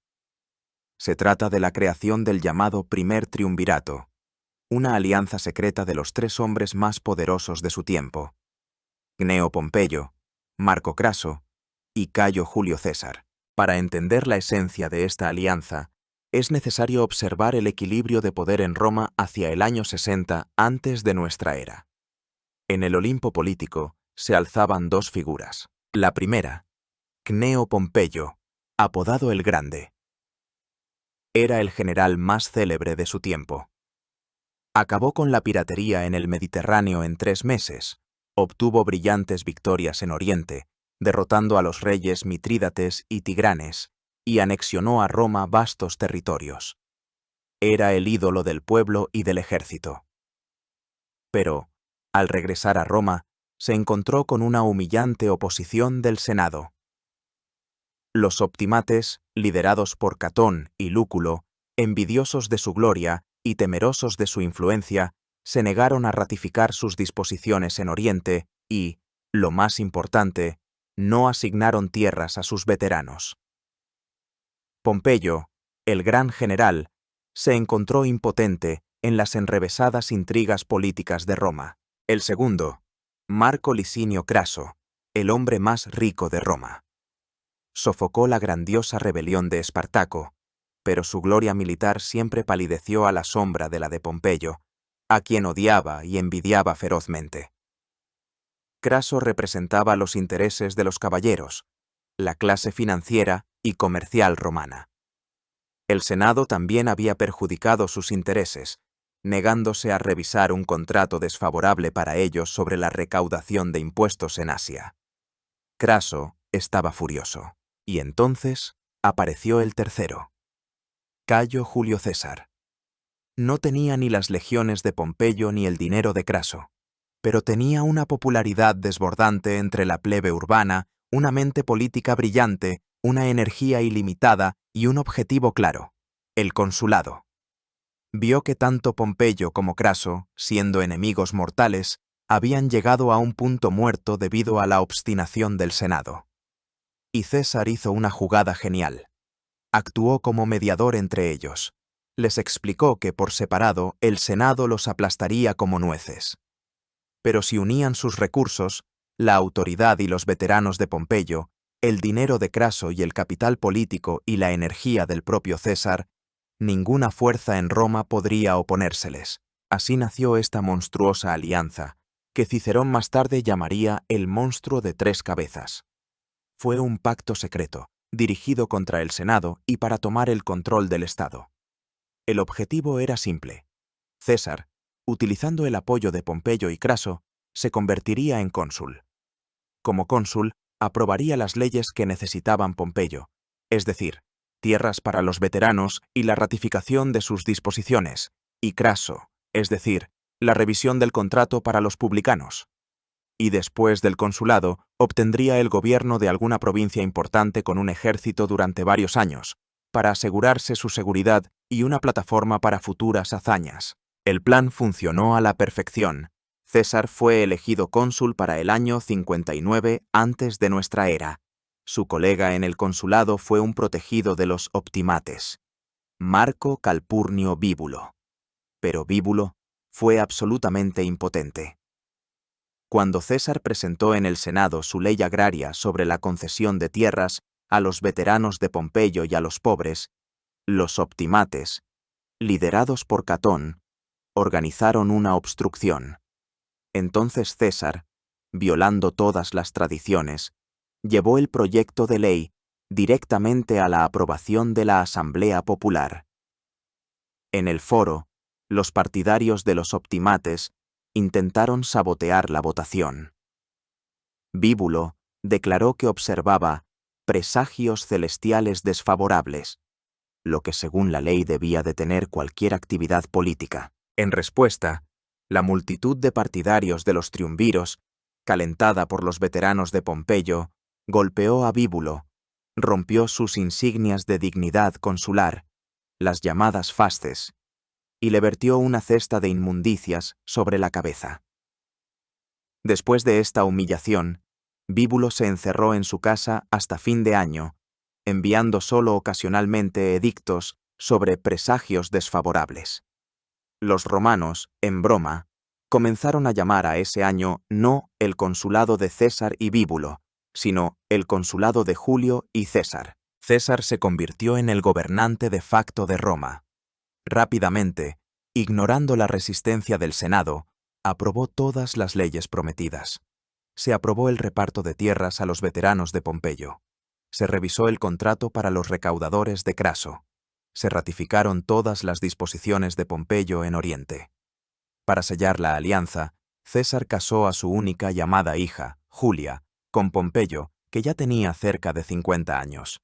Se trata de la creación del llamado Primer Triunvirato, una alianza secreta de los tres hombres más poderosos de su tiempo: Gneo Pompeyo, Marco Craso y Cayo Julio César. Para entender la esencia de esta alianza, es necesario observar el equilibrio de poder en Roma hacia el año 60 antes de nuestra era. En el Olimpo político se alzaban dos figuras: La primera, Cneo Pompeyo, apodado el Grande. Era el general más célebre de su tiempo. Acabó con la piratería en el Mediterráneo en 3 meses, obtuvo brillantes victorias en Oriente, derrotando a los reyes Mitrídates y Tigranes, y anexionó a Roma vastos territorios. Era el ídolo del pueblo y del ejército. Pero, al regresar a Roma, se encontró con una humillante oposición del Senado. Los optimates, liderados por Catón y Lúculo, envidiosos de su gloria y temerosos de su influencia, se negaron a ratificar sus disposiciones en Oriente y, lo más importante, no asignaron tierras a sus veteranos. Pompeyo, el gran general, se encontró impotente en las enrevesadas intrigas políticas de Roma. El segundo, Marco Licinio Craso, el hombre más rico de Roma. Sofocó la grandiosa rebelión de Espartaco, pero su gloria militar siempre palideció a la sombra de la de Pompeyo, a quien odiaba y envidiaba ferozmente. Craso representaba los intereses de los caballeros, la clase financiera y comercial romana. El Senado también había perjudicado sus intereses, negándose a revisar un contrato desfavorable para ellos sobre la recaudación de impuestos en Asia. Craso estaba furioso. Y entonces apareció el tercero, Cayo Julio César. No tenía ni las legiones de Pompeyo ni el dinero de Craso, pero tenía una popularidad desbordante entre la plebe urbana, una mente política brillante, una energía ilimitada y un objetivo claro, el consulado. Vio que tanto Pompeyo como Craso, siendo enemigos mortales, habían llegado a un punto muerto debido a la obstinación del Senado. Y César hizo una jugada genial. Actuó como mediador entre ellos. Les explicó que por separado el Senado los aplastaría como nueces. Pero si unían sus recursos, la autoridad y los veteranos de Pompeyo, el dinero de Craso y el capital político y la energía del propio César, ninguna fuerza en Roma podría oponérseles. Así nació esta monstruosa alianza, que Cicerón más tarde llamaría el monstruo de 3 cabezas. Fue un pacto secreto, dirigido contra el Senado y para tomar el control del Estado. El objetivo era simple. César, utilizando el apoyo de Pompeyo y Craso, se convertiría en cónsul. Como cónsul, aprobaría las leyes que necesitaban Pompeyo, es decir, tierras para los veteranos y la ratificación de sus disposiciones, y Craso, es decir, la revisión del contrato para los publicanos. Y después del consulado, obtendría el gobierno de alguna provincia importante con un ejército durante varios años, para asegurarse su seguridad y una plataforma para futuras hazañas. El plan funcionó a la perfección. César fue elegido cónsul para el año 59 antes de nuestra era. Su colega en el consulado fue un protegido de los optimates, Marco Calpurnio Bíbulo. Pero Bíbulo fue absolutamente impotente. Cuando César presentó en el Senado su ley agraria sobre la concesión de tierras a los veteranos de Pompeyo y a los pobres, los optimates, liderados por Catón, organizaron una obstrucción. Entonces César, violando todas las tradiciones, llevó el proyecto de ley directamente a la aprobación de la Asamblea Popular. En el foro, los partidarios de los optimates intentaron sabotear la votación. Bíbulo declaró que observaba presagios celestiales desfavorables, lo que según la ley debía detener cualquier actividad política. En respuesta, la multitud de partidarios de los triunviros, calentada por los veteranos de Pompeyo, golpeó a Bíbulo, rompió sus insignias de dignidad consular, las llamadas fasces, y le vertió una cesta de inmundicias sobre la cabeza. Después de esta humillación, Bíbulo se encerró en su casa hasta fin de año, enviando solo ocasionalmente edictos sobre presagios desfavorables. Los romanos, en broma, comenzaron a llamar a ese año no el consulado de César y Bíbulo, sino el consulado de Julio y César. César se convirtió en el gobernante de facto de Roma. Rápidamente, ignorando la resistencia del Senado, aprobó todas las leyes prometidas. se aprobó el reparto de tierras a los veteranos de Pompeyo. Se revisó el contrato para los recaudadores de Craso. Se ratificaron todas las disposiciones de Pompeyo en Oriente. Para sellar la alianza, César casó a su única y amada hija, Julia, con Pompeyo, que ya tenía cerca de 50 años.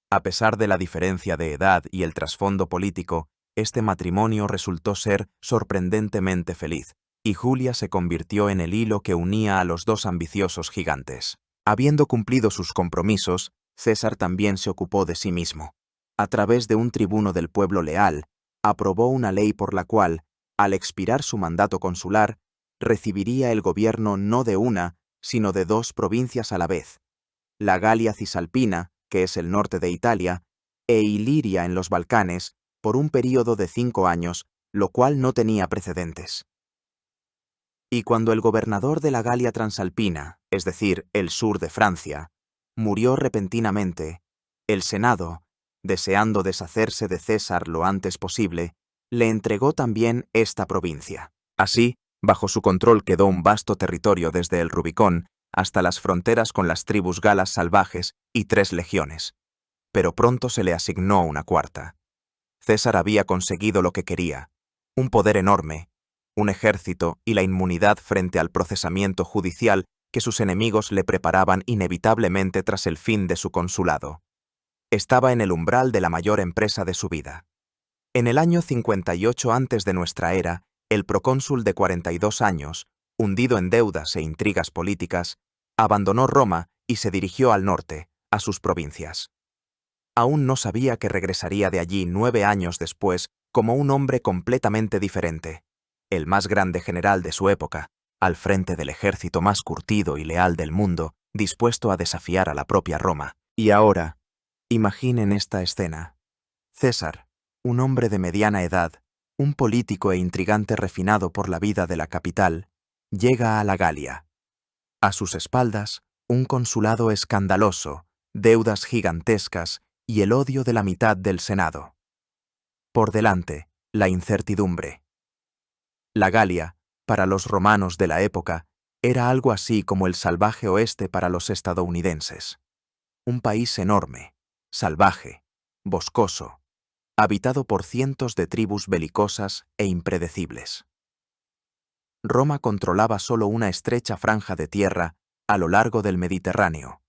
A pesar de la diferencia de edad y el trasfondo político, este matrimonio resultó ser sorprendentemente feliz, y Julia se convirtió en el hilo que unía a los dos ambiciosos gigantes. Habiendo cumplido sus compromisos, César también se ocupó de sí mismo. A través de un tribuno del pueblo leal, aprobó una ley por la cual, al expirar su mandato consular, recibiría el gobierno no de una, sino de dos provincias a la vez: la Galia Cisalpina, que es el norte de Italia, e Iliria en los Balcanes, por un período de 5 años, lo cual no tenía precedentes. Y cuando el gobernador de la Galia Transalpina, es decir, el sur de Francia, murió repentinamente, el Senado, deseando deshacerse de César lo antes posible, le entregó también esta provincia. Así, bajo su control quedó un vasto territorio desde el Rubicón hasta las fronteras con las tribus galas salvajes y 3 legiones. Pero pronto se le asignó una cuarta. César había conseguido lo que quería: un poder enorme, un ejército y la inmunidad frente al procesamiento judicial que sus enemigos le preparaban inevitablemente tras el fin de su consulado. Estaba en el umbral de la mayor empresa de su vida. En el año 58 antes de nuestra era, el procónsul de 42 años, hundido en deudas e intrigas políticas, abandonó Roma y se dirigió al norte, a sus provincias. Aún no sabía que regresaría de allí 9 años después como un hombre completamente diferente, el más grande general de su época, al frente del ejército más curtido y leal del mundo, dispuesto a desafiar a la propia Roma. Y ahora, imaginen esta escena. César, un hombre de mediana edad, un político e intrigante refinado por la vida de la capital, llega a la Galia. A sus espaldas, un consulado escandaloso, deudas gigantescas y el odio de la mitad del Senado. Por delante, la incertidumbre. La Galia, para los romanos de la época, era algo así como el salvaje oeste para los estadounidenses. Un país enorme, salvaje, boscoso, habitado por cientos de tribus belicosas e impredecibles. Roma controlaba solo una estrecha franja de tierra a lo largo del Mediterráneo,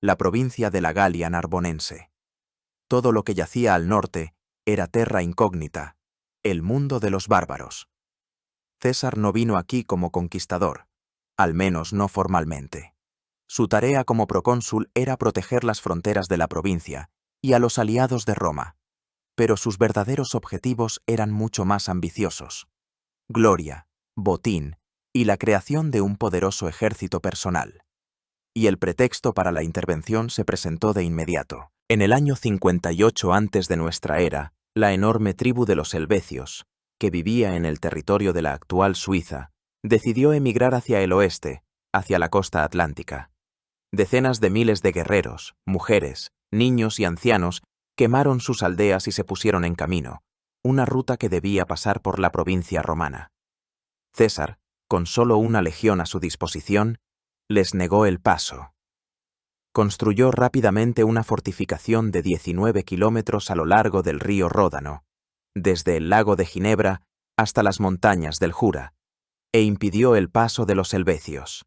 la provincia de la Galia Narbonense. Todo lo que yacía al norte era terra incógnita, el mundo de los bárbaros. César no vino aquí como conquistador, al menos no formalmente. Su tarea como procónsul era proteger las fronteras de la provincia y a los aliados de Roma, pero sus verdaderos objetivos eran mucho más ambiciosos: gloria, botín y la creación de un poderoso ejército personal. Y el pretexto para la intervención se presentó de inmediato. En el año 58 antes de nuestra era, la enorme tribu de los helvecios, que vivía en el territorio de la actual Suiza, decidió emigrar hacia el oeste, hacia la costa atlántica. Decenas de miles de guerreros, mujeres, niños y ancianos quemaron sus aldeas y se pusieron en camino, una ruta que debía pasar por la provincia romana. César, con solo una legión a su disposición, les negó el paso. Construyó rápidamente una fortificación de 19 kilómetros a lo largo del río Ródano, desde el lago de Ginebra hasta las montañas del Jura, e impidió el paso de los helvecios.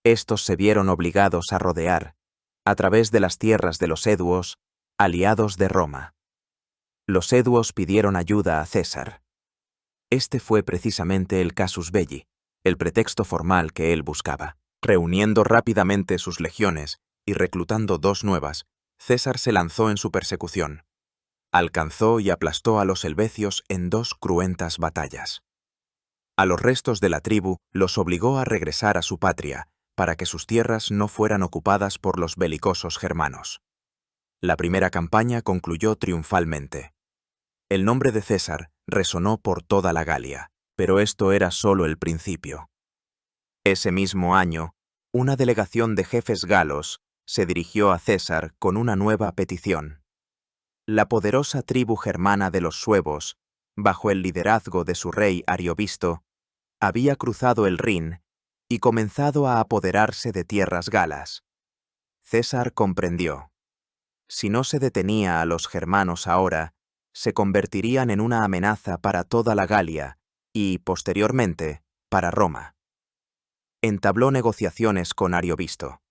Estos se vieron obligados a rodear, a través de las tierras de los eduos, aliados de Roma. Los eduos pidieron ayuda a César. Este fue precisamente el casus belli, el pretexto formal que él buscaba. Reuniendo rápidamente sus legiones y reclutando 2 nuevas, César se lanzó en su persecución. Alcanzó y aplastó a los helvecios en 2 cruentas batallas. A los restos de la tribu los obligó a regresar a su patria, para que sus tierras no fueran ocupadas por los belicosos germanos. La primera campaña concluyó triunfalmente. El nombre de César resonó por toda la Galia, pero esto era solo el principio. Ese mismo año, una delegación de jefes galos se dirigió a César con una nueva petición. La poderosa tribu germana de los suevos, bajo el liderazgo de su rey Ariovisto, había cruzado el Rin y comenzado a apoderarse de tierras galas. César comprendió. Si no se detenía a los germanos ahora, se convertirían en una amenaza para toda la Galia y, posteriormente, para Roma. Entabló negociaciones con Ariovisto.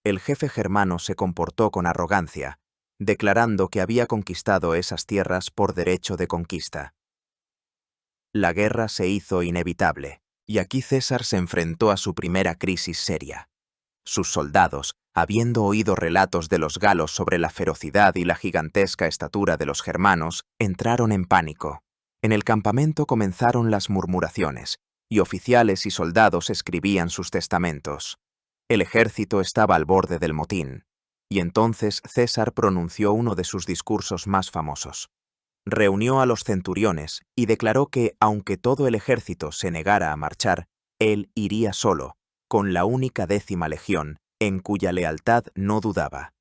El jefe germano se comportó con arrogancia, declarando que había conquistado esas tierras por derecho de conquista. La guerra se hizo inevitable, y aquí César se enfrentó a su primera crisis seria. Sus soldados, habiendo oído relatos de los galos sobre la ferocidad y la gigantesca estatura de los germanos, entraron en pánico. En el campamento comenzaron las murmuraciones, y oficiales y soldados escribían sus testamentos. El ejército estaba al borde del motín, y entonces César pronunció uno de sus discursos más famosos. Reunió a los centuriones y declaró que, aunque todo el ejército se negara a marchar, él iría solo, con la única 10ª legión, en cuya lealtad no dudaba.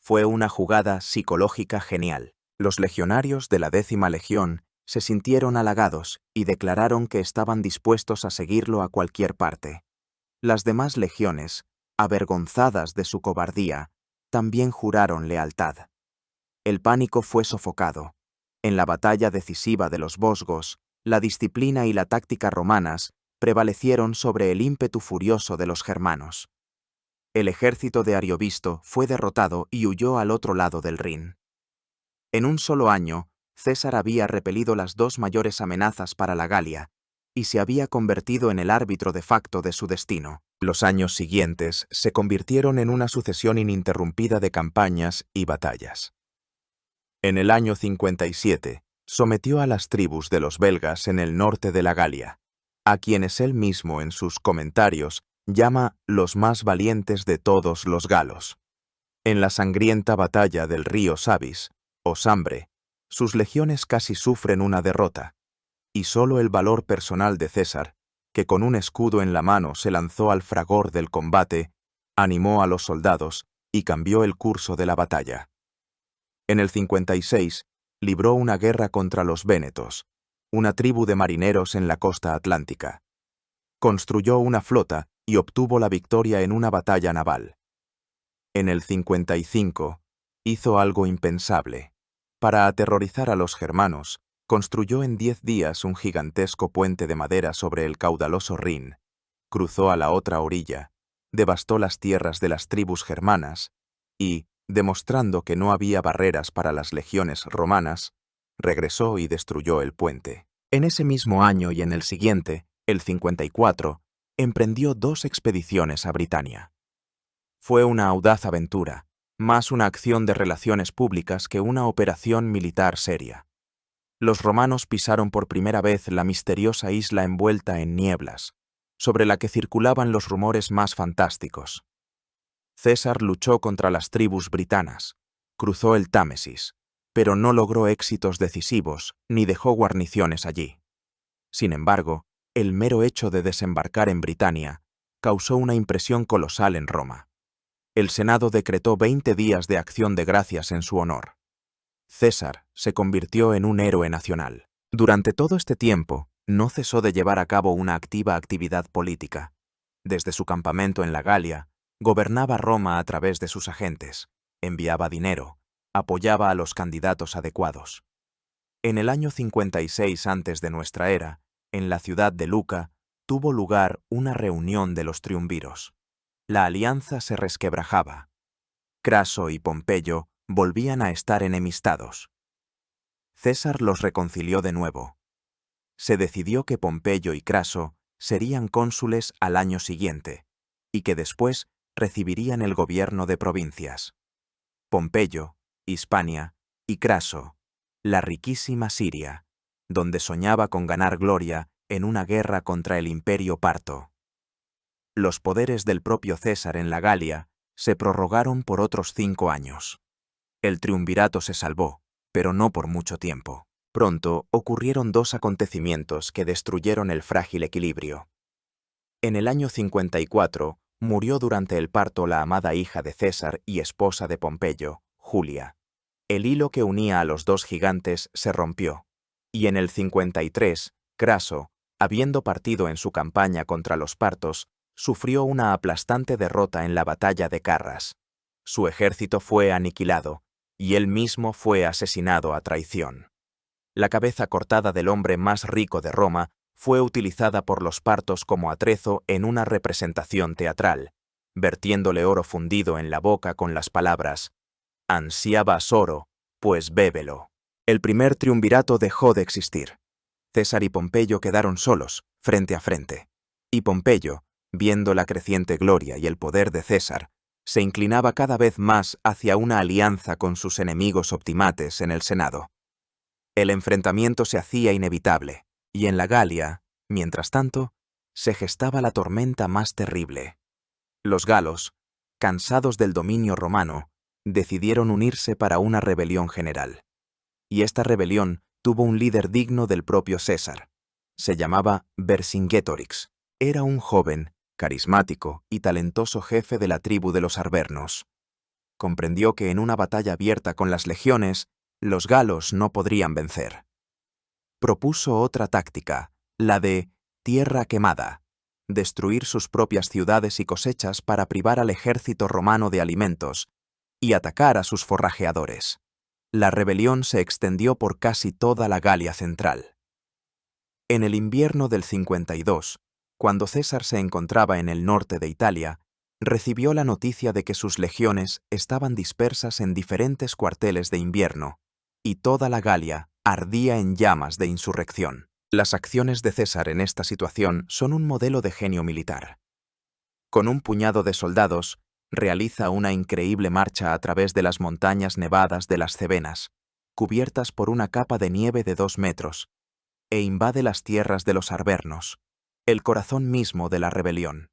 Fue una jugada psicológica genial. Los legionarios de la 10ª legión se sintieron halagados y declararon que estaban dispuestos a seguirlo a cualquier parte. Las demás legiones, avergonzadas de su cobardía, también juraron lealtad. El pánico fue sofocado. En la batalla decisiva de los Vosgos, la disciplina y la táctica romanas prevalecieron sobre el ímpetu furioso de los germanos. El ejército de Ariovisto fue derrotado y huyó al otro lado del Rin. En un solo año, César había repelido las 2 mayores amenazas para la Galia y se había convertido en el árbitro de facto de su destino. Los años siguientes se convirtieron en una sucesión ininterrumpida de campañas y batallas. En el año 57, sometió a las tribus de los belgas en el norte de la Galia, a quienes él mismo en sus comentarios llama los más valientes de todos los galos. En la sangrienta batalla del río Sabis, o Sambre, sus legiones casi sufren una derrota, y solo el valor personal de César, que con un escudo en la mano se lanzó al fragor del combate, animó a los soldados y cambió el curso de la batalla. En el 56, libró una guerra contra los vénetos, una tribu de marineros en la costa atlántica. Construyó una flota y obtuvo la victoria en una batalla naval. En el 55, hizo algo impensable. Para aterrorizar a los germanos, construyó en 10 días un gigantesco puente de madera sobre el caudaloso Rin, cruzó a la otra orilla, devastó las tierras de las tribus germanas y, demostrando que no había barreras para las legiones romanas, regresó y destruyó el puente. En ese mismo año y en el siguiente, el 54, emprendió 2 expediciones a Britania. Fue una audaz aventura, más una acción de relaciones públicas que una operación militar seria. Los romanos pisaron por primera vez la misteriosa isla envuelta en nieblas, sobre la que circulaban los rumores más fantásticos. César luchó contra las tribus britanas, cruzó el Támesis, pero no logró éxitos decisivos ni dejó guarniciones allí. Sin embargo, el mero hecho de desembarcar en Britania causó una impresión colosal en Roma. El Senado decretó 20 días de acción de gracias en su honor. César se convirtió en un héroe nacional. Durante todo este tiempo, no cesó de llevar a cabo una activa actividad política. Desde su campamento en la Galia, gobernaba Roma a través de sus agentes, enviaba dinero, apoyaba a los candidatos adecuados. En el año 56 antes de nuestra era, en la ciudad de Luca, tuvo lugar una reunión de los triunviros. La alianza se resquebrajaba. Craso y Pompeyo volvían a estar enemistados. César los reconcilió de nuevo. Se decidió que Pompeyo y Craso serían cónsules al año siguiente, y que después recibirían el gobierno de provincias. Pompeyo, Hispania, y Craso, la riquísima Siria, donde soñaba con ganar gloria en una guerra contra el imperio parto. Los poderes del propio César en la Galia se prorrogaron por otros 5 años. El triunvirato se salvó, pero no por mucho tiempo. Pronto ocurrieron 2 acontecimientos que destruyeron el frágil equilibrio. En el año 54 murió durante el parto la amada hija de César y esposa de Pompeyo, Julia. El hilo que unía a los 2 gigantes se rompió, y en el 53, Craso, Habiendo partido en su campaña contra los partos, sufrió una aplastante derrota en la batalla de Carras. Su ejército fue aniquilado, y él mismo fue asesinado a traición. La cabeza cortada del hombre más rico de Roma fue utilizada por los partos como atrezo en una representación teatral, vertiéndole oro fundido en la boca con las palabras: «Ansiabas oro, pues bébelo». El primer triunvirato dejó de existir. César y Pompeyo quedaron solos, frente a frente. Y Pompeyo, viendo la creciente gloria y el poder de César, se inclinaba cada vez más hacia una alianza con sus enemigos optimates en el Senado. El enfrentamiento se hacía inevitable, y en la Galia, mientras tanto, se gestaba la tormenta más terrible. Los galos, cansados del dominio romano, decidieron unirse para una rebelión general. Y esta rebelión tuvo un líder digno del propio César. Se llamaba Vercingetorix. Era un joven, carismático y talentoso jefe de la tribu de los arvernos. Comprendió que en una batalla abierta con las legiones, los galos no podrían vencer. Propuso otra táctica, la de tierra quemada, destruir sus propias ciudades y cosechas para privar al ejército romano de alimentos y atacar a sus forrajeadores. La rebelión se extendió por casi toda la Galia central. En el invierno del 52, cuando César se encontraba en el norte de Italia, recibió la noticia de que sus legiones estaban dispersas en diferentes cuarteles de invierno, y toda la Galia ardía en llamas de insurrección. Las acciones de César en esta situación son un modelo de genio militar. Con un puñado de soldados, realiza una increíble marcha a través de las montañas nevadas de las Cevenas, cubiertas por una capa de nieve de 2 metros, e invade las tierras de los arvernos, el corazón mismo de la rebelión.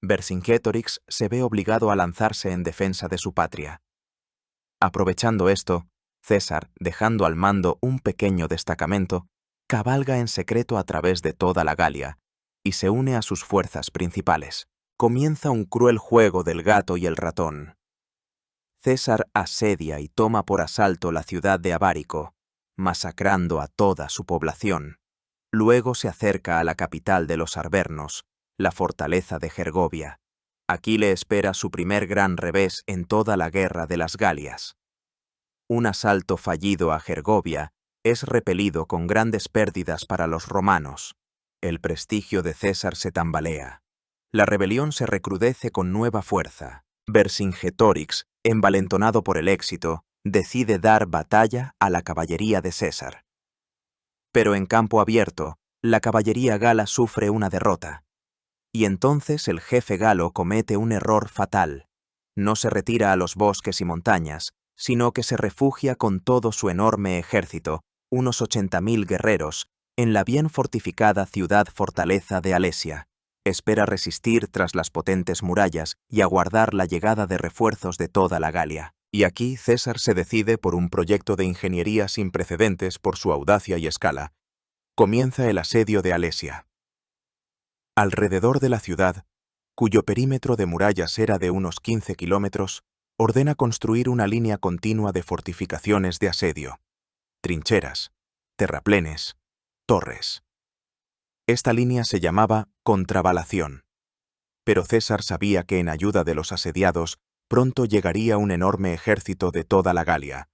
Vercingetorix se ve obligado a lanzarse en defensa de su patria. Aprovechando esto, César, dejando al mando un pequeño destacamento, cabalga en secreto a través de toda la Galia y se une a sus fuerzas principales. Comienza un cruel juego del gato y el ratón. César asedia y toma por asalto la ciudad de Abárico, masacrando a toda su población. Luego se acerca a la capital de los arvernos, la fortaleza de Gergovia. Aquí le espera su primer gran revés en toda la guerra de las Galias. Un asalto fallido a Gergovia es repelido con grandes pérdidas para los romanos. El prestigio de César se tambalea. La rebelión se recrudece con nueva fuerza. Vercingetorix, envalentonado por el éxito, decide dar batalla a la caballería de César. Pero en campo abierto, la caballería gala sufre una derrota. Y entonces el jefe galo comete un error fatal. No se retira a los bosques y montañas, sino que se refugia con todo su enorme ejército, unos 80.000 guerreros, en la bien fortificada ciudad-fortaleza de Alesia. Espera resistir tras las potentes murallas y aguardar la llegada de refuerzos de toda la Galia. Y aquí César se decide por un proyecto de ingeniería sin precedentes por su audacia y escala. Comienza el asedio de Alesia. Alrededor de la ciudad, cuyo perímetro de murallas era de unos 15 kilómetros, ordena construir una línea continua de fortificaciones de asedio, trincheras, terraplenes, torres. Esta línea se llamaba contravalación. Pero César sabía que en ayuda de los asediados pronto llegaría un enorme ejército de toda la Galia,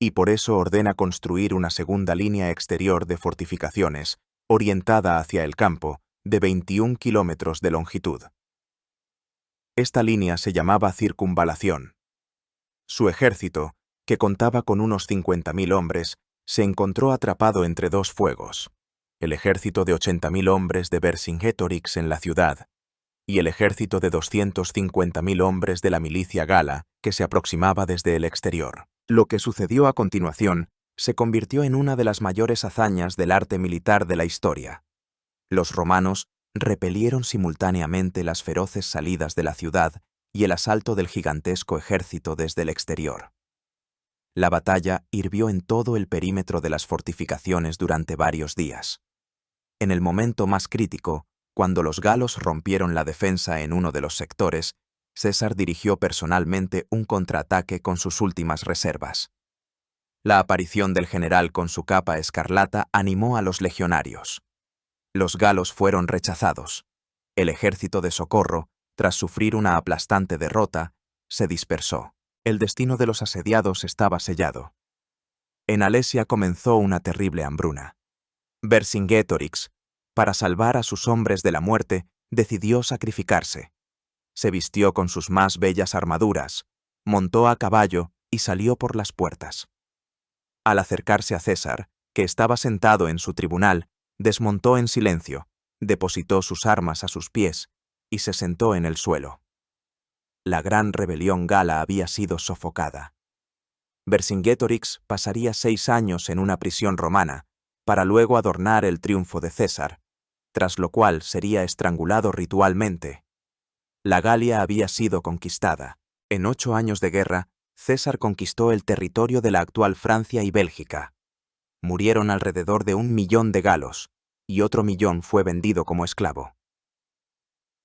y por eso ordena construir una segunda línea exterior de fortificaciones, orientada hacia el campo, de 21 kilómetros de longitud. Esta línea se llamaba circunvalación. Su ejército, que contaba con unos 50.000 hombres, se encontró atrapado entre dos fuegos: el ejército de 80.000 hombres de Vercingetorix en la ciudad y el ejército de 250.000 hombres de la milicia gala que se aproximaba desde el exterior. Lo que sucedió a continuación se convirtió en una de las mayores hazañas del arte militar de la historia. Los romanos repelieron simultáneamente las feroces salidas de la ciudad y el asalto del gigantesco ejército desde el exterior. La batalla hirvió en todo el perímetro de las fortificaciones durante varios días. En el momento más crítico, cuando los galos rompieron la defensa en uno de los sectores, César dirigió personalmente un contraataque con sus últimas reservas. La aparición del general con su capa escarlata animó a los legionarios. Los galos fueron rechazados. El ejército de socorro, tras sufrir una aplastante derrota, se dispersó. El destino de los asediados estaba sellado. En Alesia comenzó una terrible hambruna. Vercingetorix, para salvar a sus hombres de la muerte, decidió sacrificarse. Se vistió con sus más bellas armaduras, montó a caballo y salió por las puertas. Al acercarse a César, que estaba sentado en su tribunal, desmontó en silencio, depositó sus armas a sus pies y se sentó en el suelo. La gran rebelión gala había sido sofocada. Vercingetorix pasaría 6 años en una prisión romana, para luego adornar el triunfo de César, tras lo cual sería estrangulado ritualmente. La Galia había sido conquistada. En 8 años de guerra, César conquistó el territorio de la actual Francia y Bélgica. Murieron alrededor de 1 millón de galos, y otro millón fue vendido como esclavo.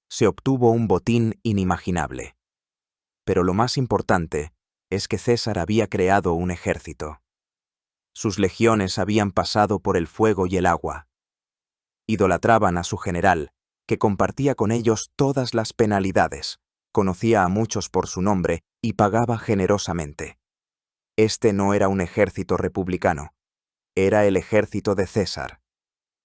Se obtuvo un botín inimaginable. Pero lo más importante es que César había creado un ejército. Sus legiones habían pasado por el fuego y el agua. Idolatraban a su general, que compartía con ellos todas las penalidades, conocía a muchos por su nombre y pagaba generosamente. Este no era un ejército republicano, era el ejército de César.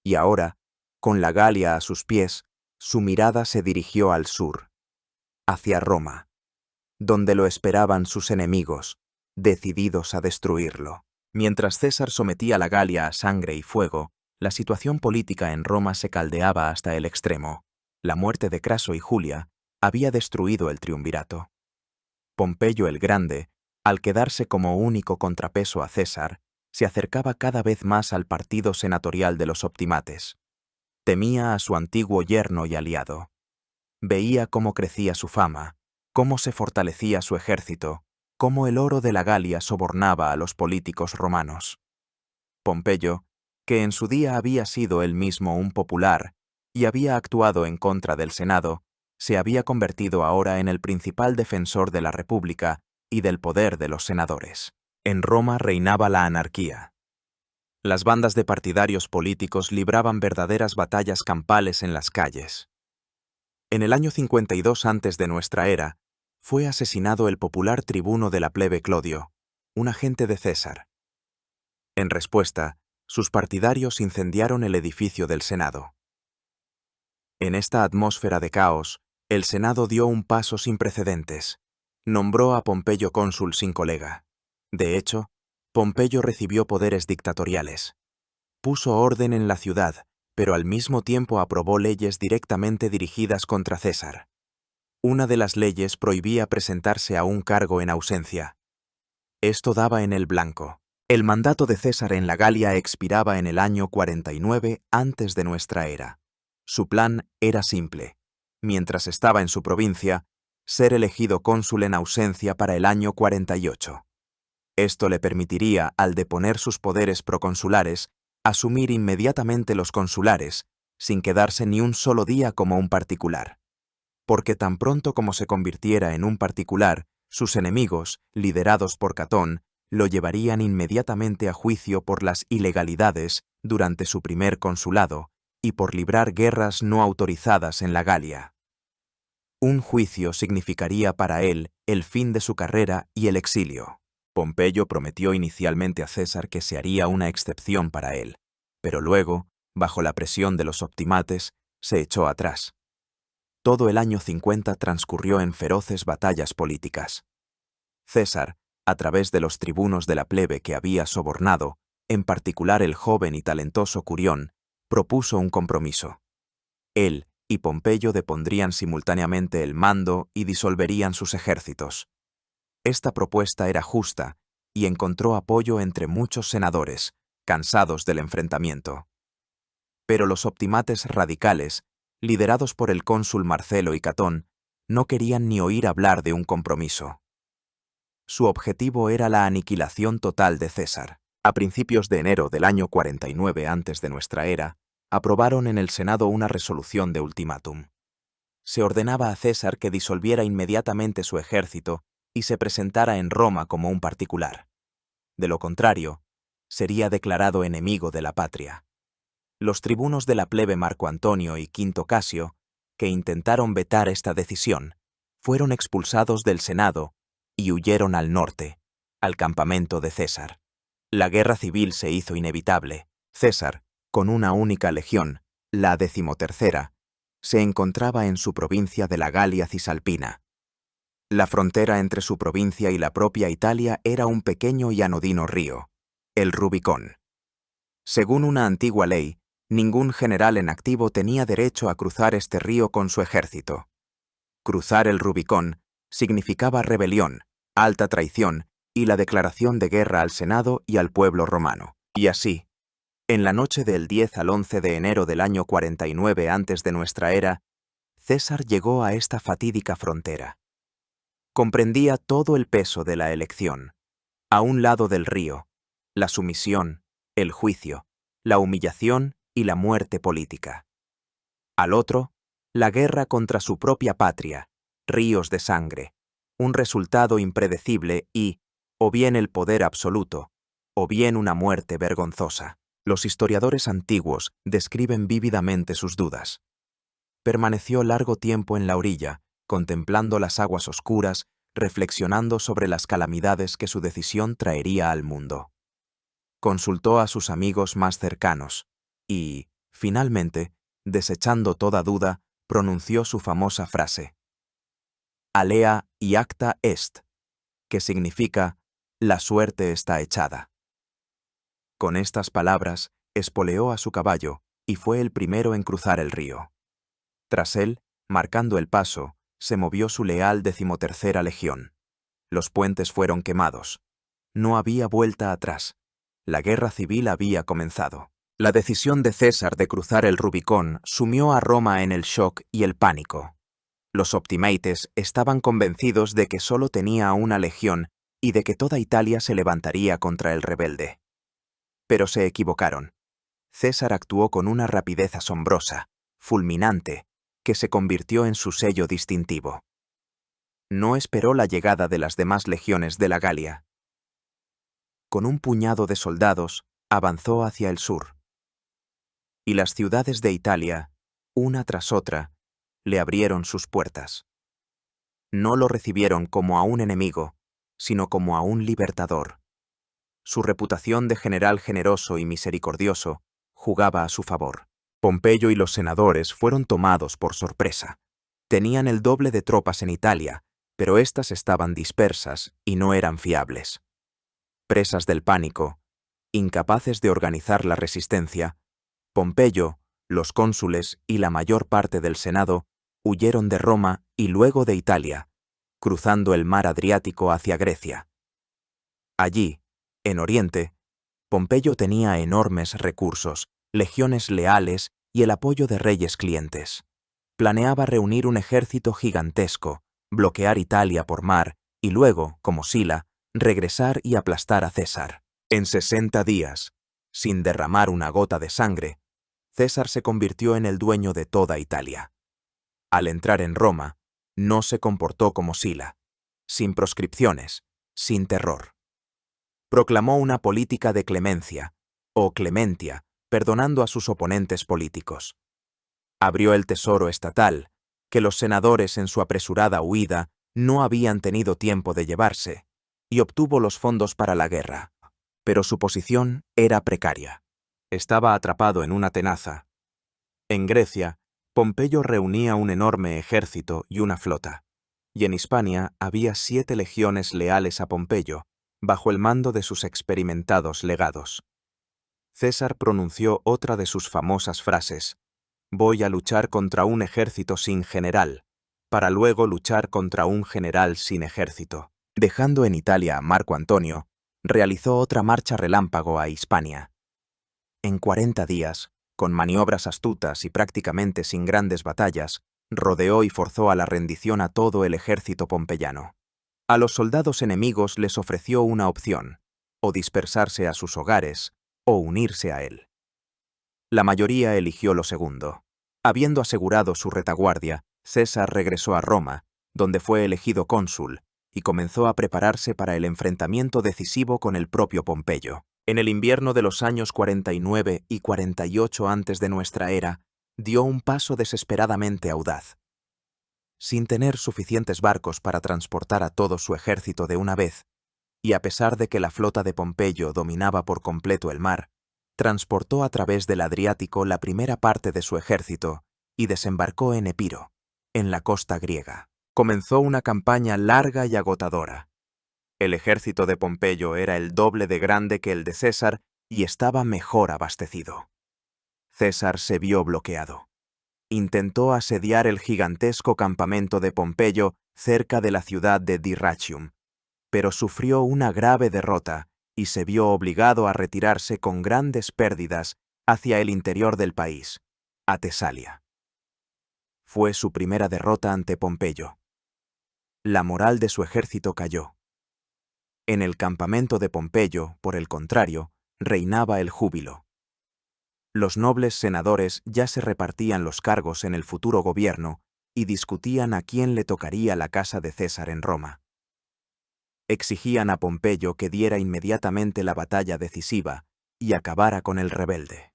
Y ahora, con la Galia a sus pies, su mirada se dirigió al sur, hacia Roma, donde lo esperaban sus enemigos, decididos a destruirlo. Mientras César sometía la Galia a sangre y fuego, la situación política en Roma se caldeaba hasta el extremo. La muerte de Craso y Julia había destruido el triunvirato. Pompeyo el Grande, al quedarse como único contrapeso a César, se acercaba cada vez más al partido senatorial de los optimates. Temía a su antiguo yerno y aliado. Veía cómo crecía su fama, cómo se fortalecía su ejército, cómo el oro de la Galia sobornaba a los políticos romanos. Pompeyo, que en su día había sido él mismo un popular y había actuado en contra del Senado, se había convertido ahora en el principal defensor de la República y del poder de los senadores. En Roma reinaba la anarquía. Las bandas de partidarios políticos libraban verdaderas batallas campales en las calles. En el año 52 antes de nuestra era, fue asesinado el popular tribuno de la plebe Clodio, un agente de César. En respuesta, sus partidarios incendiaron el edificio del Senado. En esta atmósfera de caos, el Senado dio un paso sin precedentes. Nombró a Pompeyo cónsul sin colega. De hecho, Pompeyo recibió poderes dictatoriales. Puso orden en la ciudad, pero al mismo tiempo aprobó leyes directamente dirigidas contra César. Una de las leyes prohibía presentarse a un cargo en ausencia. Esto daba en el blanco. El mandato de César en la Galia expiraba en el año 49 antes de nuestra era. Su plan era simple. Mientras estaba en su provincia, ser elegido cónsul en ausencia para el año 48. Esto le permitiría, al deponer sus poderes proconsulares, asumir inmediatamente los consulares, sin quedarse ni un solo día como un particular. Porque tan pronto como se convirtiera en un particular, sus enemigos, liderados por Catón, lo llevarían inmediatamente a juicio por las ilegalidades durante su primer consulado y por librar guerras no autorizadas en la Galia. Un juicio significaría para él el fin de su carrera y el exilio. Pompeyo prometió inicialmente a César que se haría una excepción para él, pero luego, bajo la presión de los optimates, se echó atrás. Todo el año 50 transcurrió en feroces batallas políticas. César, a través de los tribunos de la plebe que había sobornado, en particular el joven y talentoso Curión, propuso un compromiso. Él y Pompeyo depondrían simultáneamente el mando y disolverían sus ejércitos. Esta propuesta era justa y encontró apoyo entre muchos senadores, cansados del enfrentamiento. Pero los optimates radicales, liderados por el cónsul Marcelo y Catón, no querían ni oír hablar de un compromiso. Su objetivo era la aniquilación total de César. A principios de enero del año 49 antes de nuestra era, aprobaron en el Senado una resolución de ultimátum. Se ordenaba a César que disolviera inmediatamente su ejército y se presentara en Roma como un particular. De lo contrario, sería declarado enemigo de la patria. Los tribunos de la plebe Marco Antonio y Quinto Casio, que intentaron vetar esta decisión, fueron expulsados del Senado y huyeron al norte, al campamento de César. La guerra civil se hizo inevitable. César, con una única legión, la 13ª, se encontraba en su provincia de la Galia Cisalpina. La frontera entre su provincia y la propia Italia era un pequeño y anodino río, el Rubicón. Según una antigua ley, ningún general en activo tenía derecho a cruzar este río con su ejército. Cruzar el Rubicón significaba rebelión, alta traición y la declaración de guerra al Senado y al pueblo romano. Y así, en la noche del 10 al 11 de enero del año 49 antes de nuestra era, César llegó a esta fatídica frontera. Comprendía todo el peso de la elección. A un lado del río, la sumisión, el juicio, la humillación y la muerte política. Al otro, la guerra contra su propia patria, ríos de sangre, un resultado impredecible y, o bien el poder absoluto, o bien una muerte vergonzosa. Los historiadores antiguos describen vívidamente sus dudas. Permaneció largo tiempo en la orilla, contemplando las aguas oscuras, reflexionando sobre las calamidades que su decisión traería al mundo. Consultó a sus amigos más cercanos y, finalmente, desechando toda duda, pronunció su famosa frase: Alea iacta est, que significa «la suerte está echada». Con estas palabras, espoleó a su caballo y fue el primero en cruzar el río. Tras él, marcando el paso, se movió su leal 13ª legión. Los puentes fueron quemados. No había vuelta atrás. La guerra civil había comenzado. La decisión de César de cruzar el Rubicón sumió a Roma en el shock y el pánico. Los optimates estaban convencidos de que solo tenía una legión y de que toda Italia se levantaría contra el rebelde. Pero se equivocaron. César actuó con una rapidez asombrosa, fulminante, que se convirtió en su sello distintivo. No esperó la llegada de las demás legiones de la Galia. Con un puñado de soldados, avanzó hacia el sur. Y las ciudades de Italia, una tras otra, le abrieron sus puertas. No lo recibieron como a un enemigo, sino como a un libertador. Su reputación de general generoso y misericordioso jugaba a su favor. Pompeyo y los senadores fueron tomados por sorpresa. Tenían el doble de tropas en Italia, pero éstas estaban dispersas y no eran fiables. Presas del pánico, incapaces de organizar la resistencia, Pompeyo, los cónsules y la mayor parte del Senado huyeron de Roma y luego de Italia, cruzando el mar Adriático hacia Grecia. Allí, en Oriente, Pompeyo tenía enormes recursos, legiones leales y el apoyo de reyes clientes. Planeaba reunir un ejército gigantesco, bloquear Italia por mar y luego, como Sila, regresar y aplastar a César. En 60 días, sin derramar una gota de sangre, César se convirtió en el dueño de toda Italia. Al entrar en Roma, no se comportó como Sila, sin proscripciones, sin terror. Proclamó una política de clemencia, o clementia, perdonando a sus oponentes políticos. Abrió el tesoro estatal, que los senadores en su apresurada huida no habían tenido tiempo de llevarse, y obtuvo los fondos para la guerra. Pero su posición era precaria. Estaba atrapado en una tenaza. En Grecia, Pompeyo reunía un enorme ejército y una flota, y en Hispania había 7 legiones leales a Pompeyo, bajo el mando de sus experimentados legados. César pronunció otra de sus famosas frases: «Voy a luchar contra un ejército sin general, para luego luchar contra un general sin ejército». Dejando en Italia a Marco Antonio, realizó otra marcha relámpago a Hispania. En 40 días, con maniobras astutas y prácticamente sin grandes batallas, rodeó y forzó a la rendición a todo el ejército pompeyano. A los soldados enemigos les ofreció una opción: o dispersarse a sus hogares, o unirse a él. La mayoría eligió lo segundo. Habiendo asegurado su retaguardia, César regresó a Roma, donde fue elegido cónsul, y comenzó a prepararse para el enfrentamiento decisivo con el propio Pompeyo. En el invierno de los años 49 y 48 antes de nuestra era, dio un paso desesperadamente audaz. Sin tener suficientes barcos para transportar a todo su ejército de una vez, y a pesar de que la flota de Pompeyo dominaba por completo el mar, transportó a través del Adriático la primera parte de su ejército y desembarcó en Epiro, en la costa griega. Comenzó una campaña larga y agotadora. El ejército de Pompeyo era el doble de grande que el de César y estaba mejor abastecido. César se vio bloqueado. Intentó asediar el gigantesco campamento de Pompeyo cerca de la ciudad de Dyrrachium, pero sufrió una grave derrota y se vio obligado a retirarse con grandes pérdidas hacia el interior del país, a Tesalia. Fue su primera derrota ante Pompeyo. La moral de su ejército cayó. En el campamento de Pompeyo, por el contrario, reinaba el júbilo. Los nobles senadores ya se repartían los cargos en el futuro gobierno y discutían a quién le tocaría la casa de César en Roma. Exigían a Pompeyo que diera inmediatamente la batalla decisiva y acabara con el rebelde.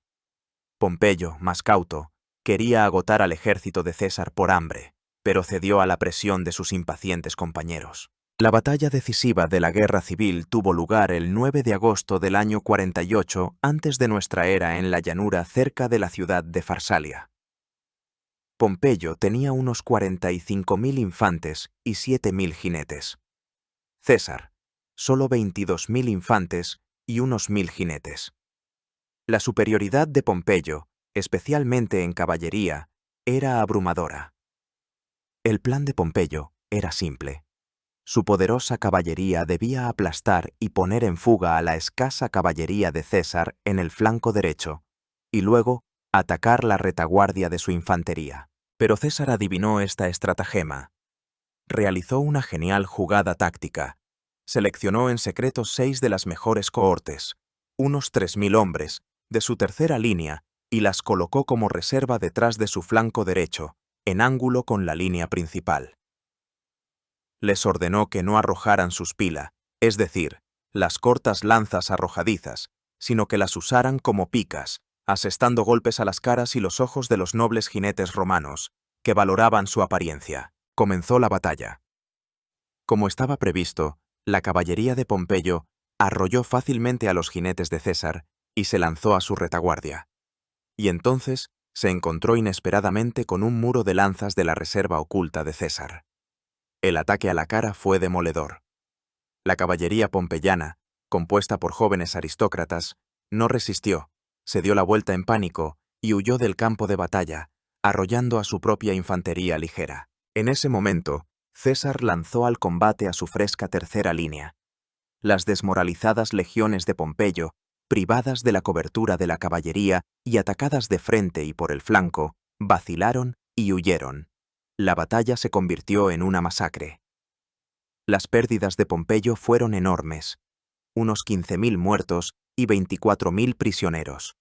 Pompeyo, más cauto, quería agotar al ejército de César por hambre, pero cedió a la presión de sus impacientes compañeros. La batalla decisiva de la guerra civil tuvo lugar el 9 de agosto del año 48 antes de nuestra era en la llanura cerca de la ciudad de Farsalia. Pompeyo tenía unos 45.000 infantes y 7.000 jinetes. César, solo 22.000 infantes y unos 1.000 jinetes. La superioridad de Pompeyo, especialmente en caballería, era abrumadora. El plan de Pompeyo era simple. Su poderosa caballería debía aplastar y poner en fuga a la escasa caballería de César en el flanco derecho, y luego atacar la retaguardia de su infantería. Pero César adivinó esta estratagema. Realizó una genial jugada táctica. Seleccionó en secreto 6 de las mejores cohortes, unos 3.000 hombres, de su tercera línea, y las colocó como reserva detrás de su flanco derecho, en ángulo con la línea principal. Les ordenó que no arrojaran sus pila, es decir, las cortas lanzas arrojadizas, sino que las usaran como picas, asestando golpes a las caras y los ojos de los nobles jinetes romanos, que valoraban su apariencia. Comenzó la batalla. Como estaba previsto, la caballería de Pompeyo arrolló fácilmente a los jinetes de César y se lanzó a su retaguardia. Y entonces se encontró inesperadamente con un muro de lanzas de la reserva oculta de César. El ataque a la cara fue demoledor. La caballería pompeyana, compuesta por jóvenes aristócratas, no resistió, se dio la vuelta en pánico y huyó del campo de batalla, arrollando a su propia infantería ligera. En ese momento, César lanzó al combate a su fresca tercera línea. Las desmoralizadas legiones de Pompeyo, privadas de la cobertura de la caballería y atacadas de frente y por el flanco, vacilaron y huyeron. La batalla se convirtió en una masacre. Las pérdidas de Pompeyo fueron enormes, unos 15.000 muertos y 24.000 prisioneros.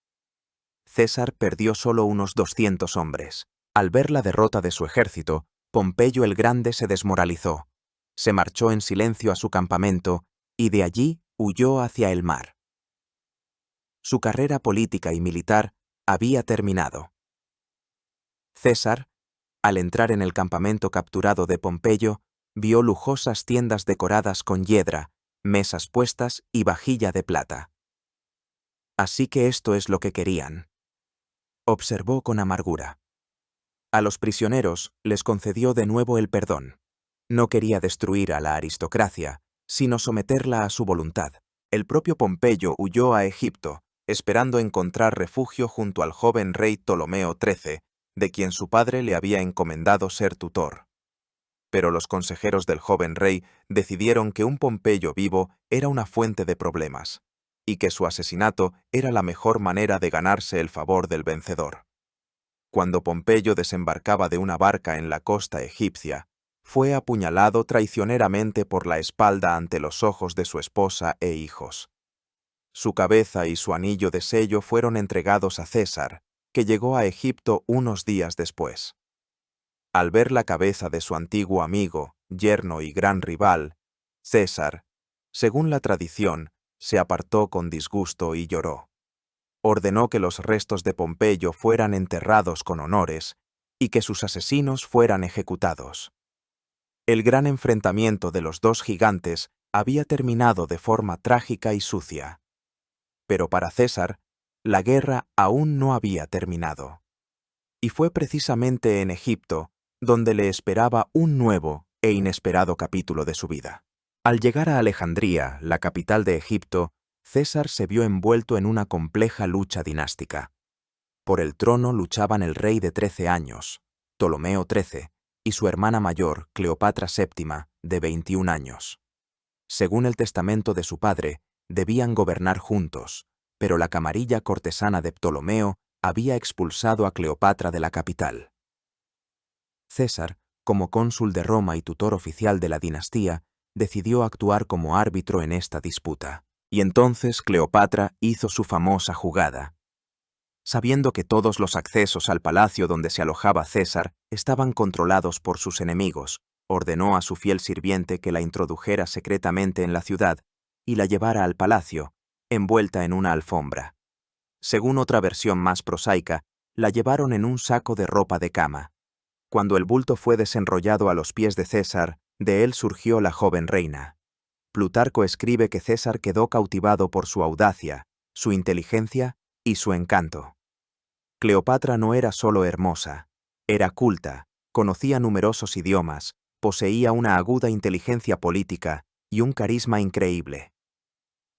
César perdió solo unos 200 hombres. Al ver la derrota de su ejército, Pompeyo el Grande se desmoralizó, se marchó en silencio a su campamento y de allí huyó hacia el mar. Su carrera política y militar había terminado. César, al entrar en el campamento capturado de Pompeyo, vio lujosas tiendas decoradas con hiedra, mesas puestas y vajilla de plata. Así que esto es lo que querían, observó con amargura. A los prisioneros les concedió de nuevo el perdón. No quería destruir a la aristocracia, sino someterla a su voluntad. El propio Pompeyo huyó a Egipto, esperando encontrar refugio junto al joven rey Ptolomeo XIII, de quien su padre le había encomendado ser tutor. Pero los consejeros del joven rey decidieron que un Pompeyo vivo era una fuente de problemas, y que su asesinato era la mejor manera de ganarse el favor del vencedor. Cuando Pompeyo desembarcaba de una barca en la costa egipcia, fue apuñalado traicioneramente por la espalda ante los ojos de su esposa e hijos. Su cabeza y su anillo de sello fueron entregados a César, que llegó a Egipto unos días después. Al ver la cabeza de su antiguo amigo, yerno y gran rival, César, según la tradición, se apartó con disgusto y lloró. Ordenó que los restos de Pompeyo fueran enterrados con honores y que sus asesinos fueran ejecutados. El gran enfrentamiento de los dos gigantes había terminado de forma trágica y sucia. Pero para César, la guerra aún no había terminado. Y fue precisamente en Egipto donde le esperaba un nuevo e inesperado capítulo de su vida. Al llegar a Alejandría, la capital de Egipto, César se vio envuelto en una compleja lucha dinástica. Por el trono luchaban el rey de 13 años, Ptolomeo XIII, y su hermana mayor, Cleopatra VII, de 21 años. Según el testamento de su padre, debían gobernar juntos, pero la camarilla cortesana de Ptolomeo había expulsado a Cleopatra de la capital. César, como cónsul de Roma y tutor oficial de la dinastía, decidió actuar como árbitro en esta disputa. Y entonces Cleopatra hizo su famosa jugada. Sabiendo que todos los accesos al palacio donde se alojaba César estaban controlados por sus enemigos, ordenó a su fiel sirviente que la introdujera secretamente en la ciudad y la llevara al palacio, envuelta en una alfombra. Según otra versión más prosaica, la llevaron en un saco de ropa de cama. Cuando el bulto fue desenrollado a los pies de César, de él surgió la joven reina. Plutarco escribe que César quedó cautivado por su audacia, su inteligencia y su encanto. Cleopatra no era solo hermosa, era culta, conocía numerosos idiomas, poseía una aguda inteligencia política y un carisma increíble.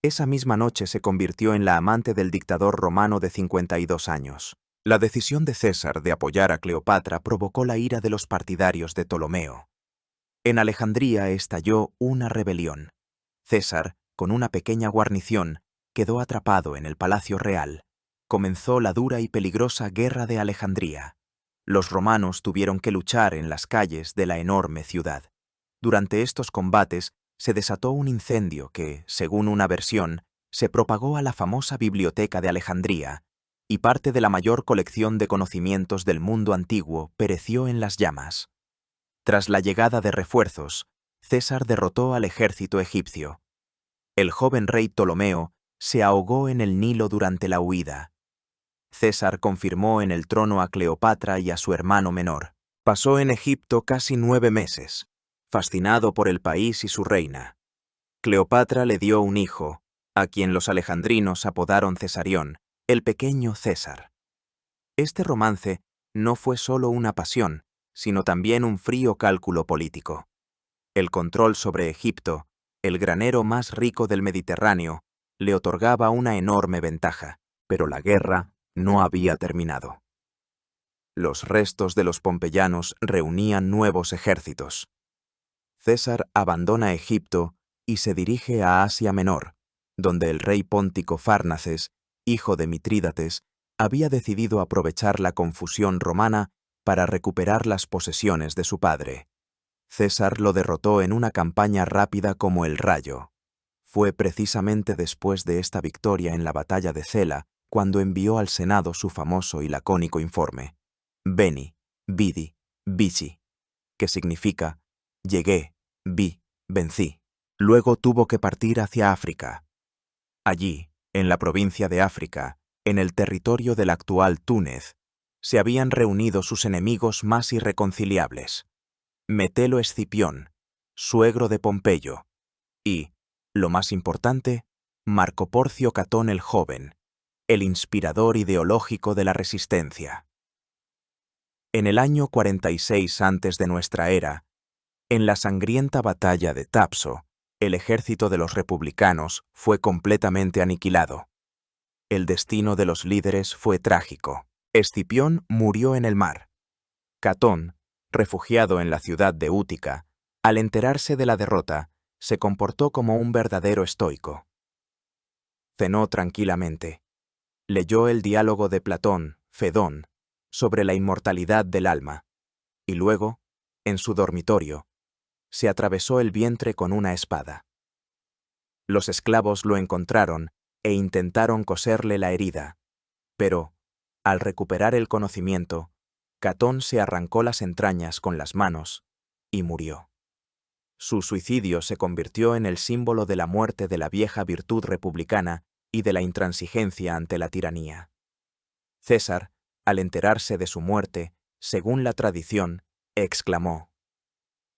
Esa misma noche se convirtió en la amante del dictador romano de 52 años. La decisión de César de apoyar a Cleopatra provocó la ira de los partidarios de Ptolomeo. En Alejandría estalló una rebelión. César, con una pequeña guarnición, quedó atrapado en el Palacio Real. Comenzó la dura y peligrosa Guerra de Alejandría. Los romanos tuvieron que luchar en las calles de la enorme ciudad. Durante estos combates se desató un incendio que, según una versión, se propagó a la famosa Biblioteca de Alejandría, y parte de la mayor colección de conocimientos del mundo antiguo pereció en las llamas. Tras la llegada de refuerzos, César derrotó al ejército egipcio. El joven rey Ptolomeo se ahogó en el Nilo durante la huida. César confirmó en el trono a Cleopatra y a su hermano menor. Pasó en Egipto casi 9 meses, fascinado por el país y su reina. Cleopatra le dio un hijo, a quien los alejandrinos apodaron Cesarión, el pequeño César. Este romance no fue solo una pasión, sino también un frío cálculo político. El control sobre Egipto, el granero más rico del Mediterráneo, le otorgaba una enorme ventaja, pero la guerra no había terminado. Los restos de los pompeyanos reunían nuevos ejércitos. César abandona Egipto y se dirige a Asia Menor, donde el rey póntico Fárnaces, hijo de Mitrídates, había decidido aprovechar la confusión romana para recuperar las posesiones de su padre. César lo derrotó en una campaña rápida como el rayo. Fue precisamente después de esta victoria en la batalla de Cela cuando envió al Senado su famoso y lacónico informe, Veni, Vidi, Vici, que significa llegué, vi, vencí. Luego tuvo que partir hacia África. Allí, en la provincia de África, en el territorio del actual Túnez, se habían reunido sus enemigos más irreconciliables. Metelo Escipión, suegro de Pompeyo, y, lo más importante, Marco Porcio Catón el Joven, el inspirador ideológico de la resistencia. En el año 46 antes de nuestra era, en la sangrienta batalla de Tapso, el ejército de los republicanos fue completamente aniquilado. El destino de los líderes fue trágico. Escipión murió en el mar. Catón, refugiado en la ciudad de Útica, al enterarse de la derrota, se comportó como un verdadero estoico. Cenó tranquilamente. Leyó el diálogo de Platón, Fedón, sobre la inmortalidad del alma, y luego, en su dormitorio, se atravesó el vientre con una espada. Los esclavos lo encontraron e intentaron coserle la herida, pero, al recuperar el conocimiento, Catón se arrancó las entrañas con las manos y murió. Su suicidio se convirtió en el símbolo de la muerte de la vieja virtud republicana y de la intransigencia ante la tiranía. César, al enterarse de su muerte, según la tradición, exclamó: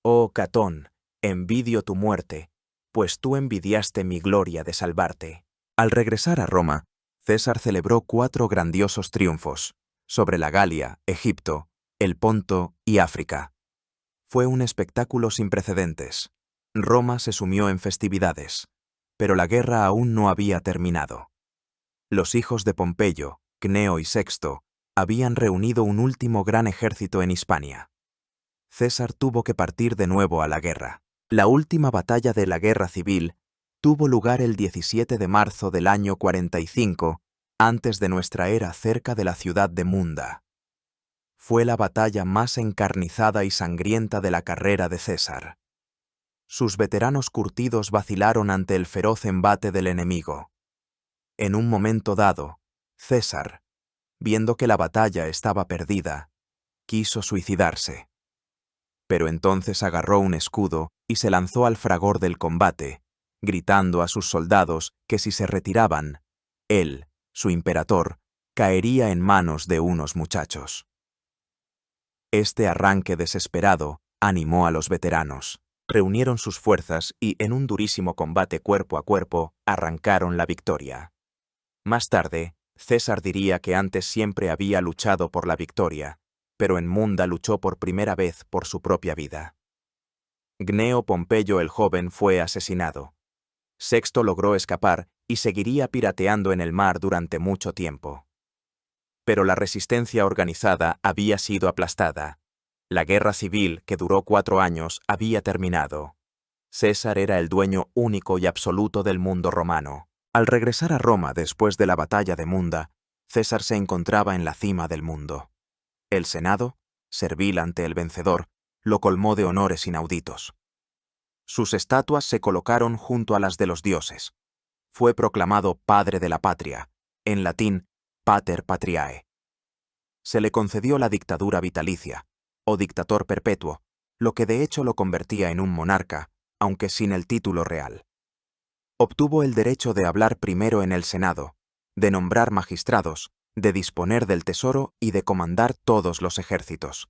«Oh Catón, envidio tu muerte, pues tú envidiaste mi gloria de salvarte». Al regresar a Roma, César celebró 4 grandiosos triunfos sobre la Galia, Egipto, el Ponto y África. Fue un espectáculo sin precedentes. Roma se sumió en festividades, pero la guerra aún no había terminado. Los hijos de Pompeyo, Cneo y Sexto, habían reunido un último gran ejército en Hispania. César tuvo que partir de nuevo a la guerra. La última batalla de la guerra civil tuvo lugar el 17 de marzo del año 45 antes de nuestra era cerca de la ciudad de Munda. Fue la batalla más encarnizada y sangrienta de la carrera de César. Sus veteranos curtidos vacilaron ante el feroz embate del enemigo. En un momento dado, César, viendo que la batalla estaba perdida, quiso suicidarse. Pero entonces agarró un escudo y se lanzó al fragor del combate, gritando a sus soldados que si se retiraban, él, su imperador, caería en manos de unos muchachos. Este arranque desesperado animó a los veteranos. Reunieron sus fuerzas y, en un durísimo combate cuerpo a cuerpo, arrancaron la victoria. Más tarde, César diría que antes siempre había luchado por la victoria, pero en Munda luchó por primera vez por su propia vida. Cneo Pompeyo el joven fue asesinado. Sexto logró escapar y seguiría pirateando en el mar durante mucho tiempo. Pero la resistencia organizada había sido aplastada. La guerra civil, que duró 4 años, había terminado. César era el dueño único y absoluto del mundo romano. Al regresar a Roma después de la batalla de Munda, César se encontraba en la cima del mundo. El Senado, servil ante el vencedor, lo colmó de honores inauditos. Sus estatuas se colocaron junto a las de los dioses. Fue proclamado padre de la patria, en latín, pater patriae. Se le concedió la dictadura vitalicia, o dictator perpetuo, lo que de hecho lo convertía en un monarca, aunque sin el título real. Obtuvo el derecho de hablar primero en el Senado, de nombrar magistrados, de disponer del tesoro y de comandar todos los ejércitos.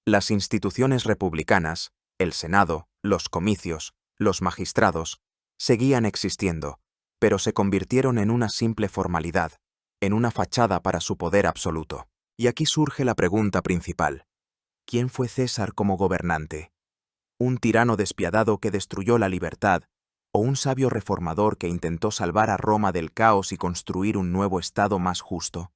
Las instituciones republicanas, el Senado, los comicios, los magistrados, seguían existiendo, pero se convirtieron en una simple formalidad, en una fachada para su poder absoluto. Y aquí surge la pregunta principal: ¿quién fue César como gobernante? ¿Un tirano despiadado que destruyó la libertad, o un sabio reformador que intentó salvar a Roma del caos y construir un nuevo estado más justo?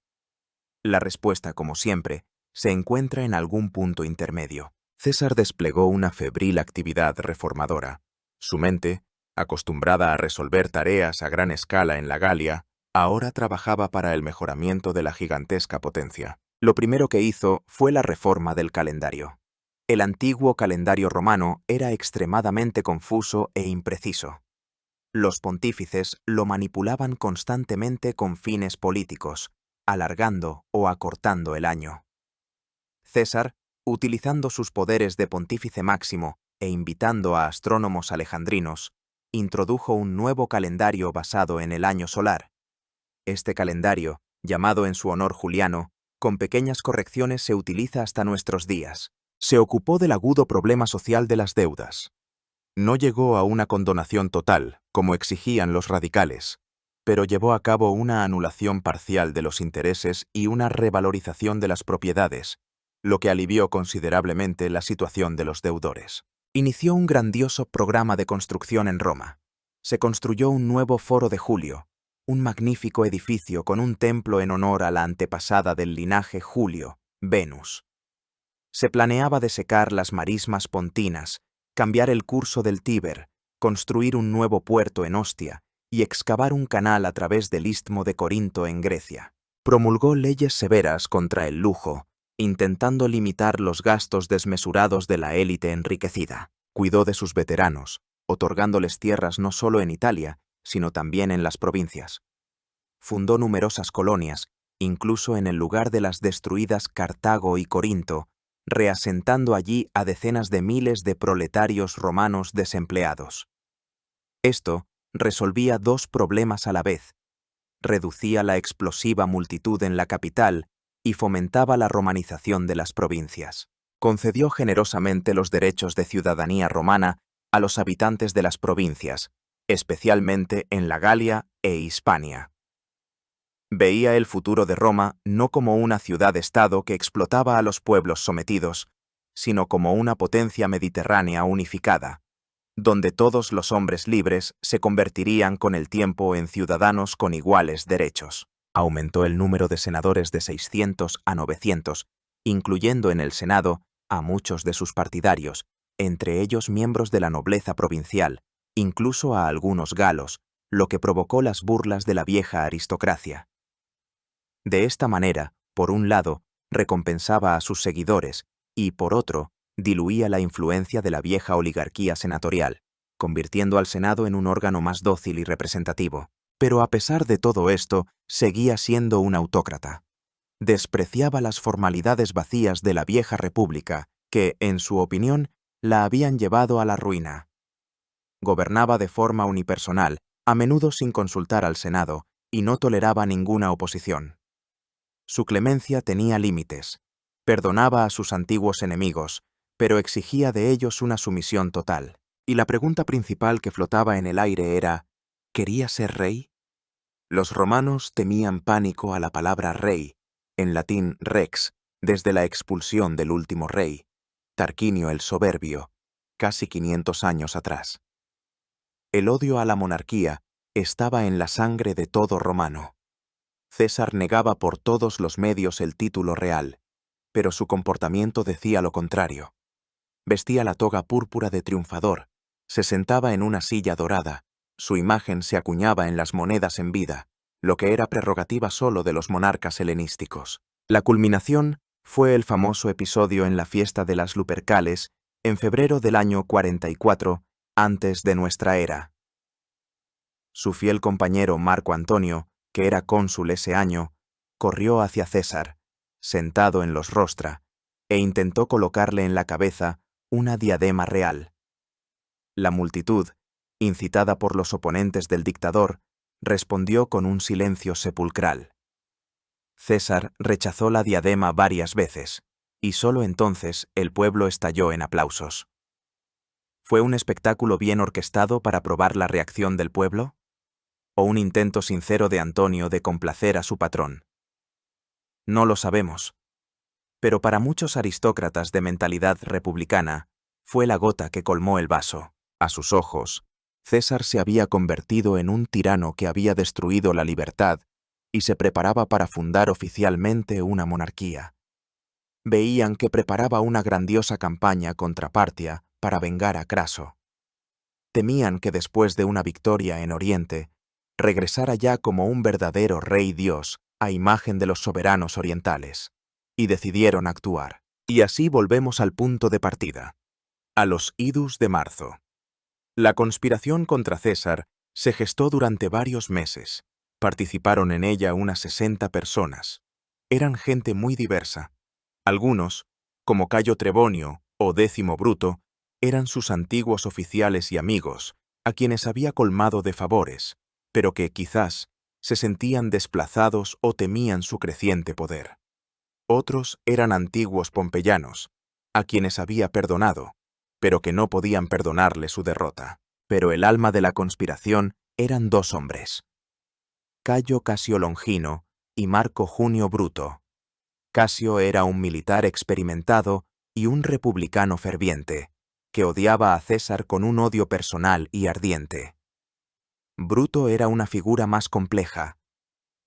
La respuesta, como siempre, se encuentra en algún punto intermedio. César desplegó una febril actividad reformadora. Su mente, acostumbrada a resolver tareas a gran escala en la Galia, ahora trabajaba para el mejoramiento de la gigantesca potencia. Lo primero que hizo fue la reforma del calendario. El antiguo calendario romano era extremadamente confuso e impreciso. Los pontífices lo manipulaban constantemente con fines políticos, alargando o acortando el año. César, utilizando sus poderes de pontífice máximo e invitando a astrónomos alejandrinos, introdujo un nuevo calendario basado en el año solar. Este calendario, llamado en su honor Juliano, con pequeñas correcciones se utiliza hasta nuestros días. Se ocupó del agudo problema social de las deudas. No llegó a una condonación total, como exigían los radicales, pero llevó a cabo una anulación parcial de los intereses y una revalorización de las propiedades, lo que alivió considerablemente la situación de los deudores. Inició un grandioso programa de construcción en Roma. Se construyó un nuevo Foro de Julio, un magnífico edificio con un templo en honor a la antepasada del linaje Julio, Venus. Se planeaba desecar las marismas pontinas, cambiar el curso del Tíber, construir un nuevo puerto en Ostia y excavar un canal a través del istmo de Corinto en Grecia. Promulgó leyes severas contra el lujo, intentando limitar los gastos desmesurados de la élite enriquecida. Cuidó de sus veteranos, otorgándoles tierras no solo en Italia, sino también en las provincias. Fundó numerosas colonias, incluso en el lugar de las destruidas Cartago y Corinto, reasentando allí a decenas de miles de proletarios romanos desempleados. Esto resolvía dos problemas a la vez: reducía la explosiva multitud en la capital y fomentaba la romanización de las provincias. Concedió generosamente los derechos de ciudadanía romana a los habitantes de las provincias, especialmente en la Galia e Hispania. Veía el futuro de Roma no como una ciudad-estado que explotaba a los pueblos sometidos, sino como una potencia mediterránea unificada, donde todos los hombres libres se convertirían con el tiempo en ciudadanos con iguales derechos. Aumentó el número de senadores de 600 a 900, incluyendo en el Senado a muchos de sus partidarios, entre ellos miembros de la nobleza provincial, incluso a algunos galos, lo que provocó las burlas de la vieja aristocracia. De esta manera, por un lado, recompensaba a sus seguidores y, por otro, diluía la influencia de la vieja oligarquía senatorial, convirtiendo al Senado en un órgano más dócil y representativo. Pero a pesar de todo esto, seguía siendo un autócrata. Despreciaba las formalidades vacías de la vieja república que, en su opinión, la habían llevado a la ruina. Gobernaba de forma unipersonal, a menudo sin consultar al Senado, y no toleraba ninguna oposición. Su clemencia tenía límites. Perdonaba a sus antiguos enemigos, pero exigía de ellos una sumisión total. Y la pregunta principal que flotaba en el aire era: ¿quería ser rey? Los romanos temían pánico a la palabra rey, en latín rex, desde la expulsión del último rey, Tarquinio el Soberbio, casi 500 años atrás. El odio a la monarquía estaba en la sangre de todo romano. César negaba por todos los medios el título real, pero su comportamiento decía lo contrario. Vestía la toga púrpura de triunfador, se sentaba en una silla dorada, su imagen se acuñaba en las monedas en vida, lo que era prerrogativa solo de los monarcas helenísticos. La culminación fue el famoso episodio en la fiesta de las Lupercales, en febrero del año 44 antes de nuestra era. Su fiel compañero Marco Antonio, que era cónsul ese año, corrió hacia César, sentado en los rostra, e intentó colocarle en la cabeza una diadema real. La multitud, incitada por los oponentes del dictador, respondió con un silencio sepulcral. César rechazó la diadema varias veces, y solo entonces el pueblo estalló en aplausos. ¿Fue un espectáculo bien orquestado para probar la reacción del pueblo? ¿O un intento sincero de Antonio de complacer a su patrón? No lo sabemos. Pero para muchos aristócratas de mentalidad republicana, fue la gota que colmó el vaso. A sus ojos, César se había convertido en un tirano que había destruido la libertad y se preparaba para fundar oficialmente una monarquía. Veían que preparaba una grandiosa campaña contra Partia para vengar a Craso. Temían que después de una victoria en Oriente, regresara ya como un verdadero rey Dios a imagen de los soberanos orientales, y decidieron actuar. Y así volvemos al punto de partida, a los idus de marzo. La conspiración contra César se gestó durante varios meses. Participaron en ella unas 60 personas. Eran gente muy diversa. Algunos, como Cayo Trebonio o Décimo Bruto, eran sus antiguos oficiales y amigos, a quienes había colmado de favores, pero que quizás se sentían desplazados o temían su creciente poder. Otros eran antiguos pompeyanos, a quienes había perdonado, pero que no podían perdonarle su derrota. Pero el alma de la conspiración eran dos hombres: Cayo Casio Longino y Marco Junio Bruto. Casio era un militar experimentado y un republicano ferviente, que odiaba a César con un odio personal y ardiente. Bruto era una figura más compleja.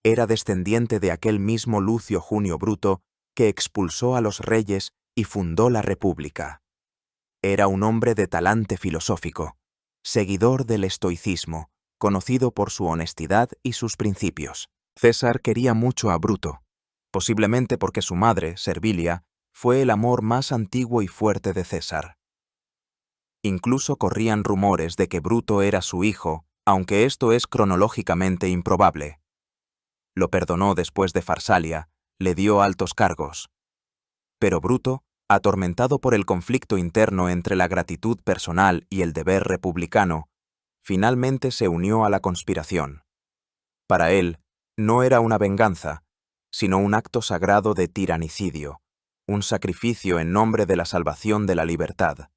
Era descendiente de aquel mismo Lucio Junio Bruto que expulsó a los reyes y fundó la República. Era un hombre de talante filosófico, seguidor del estoicismo, conocido por su honestidad y sus principios. César quería mucho a Bruto, posiblemente porque su madre, Servilia, fue el amor más antiguo y fuerte de César. Incluso corrían rumores de que Bruto era su hijo, aunque esto es cronológicamente improbable. Lo perdonó después de Farsalia, le dio altos cargos. Pero Bruto atormentado por el conflicto interno entre la gratitud personal y el deber republicano, finalmente se unió a la conspiración. Para él, no era una venganza, sino un acto sagrado de tiranicidio, un sacrificio en nombre de la salvación de la libertad.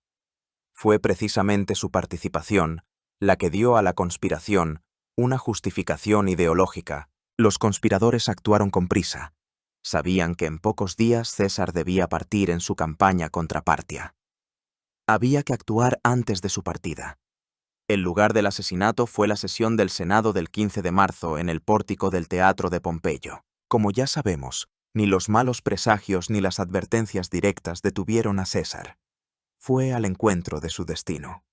Fue precisamente su participación la que dio a la conspiración una justificación ideológica. Los conspiradores actuaron con prisa. Sabían que en pocos días César debía partir en su campaña contra Partia. Había que actuar antes de su partida. El lugar del asesinato fue la sesión del Senado del 15 de marzo en el pórtico del Teatro de Pompeyo. Como ya sabemos, ni los malos presagios ni las advertencias directas detuvieron a César. Fue al encuentro de su destino.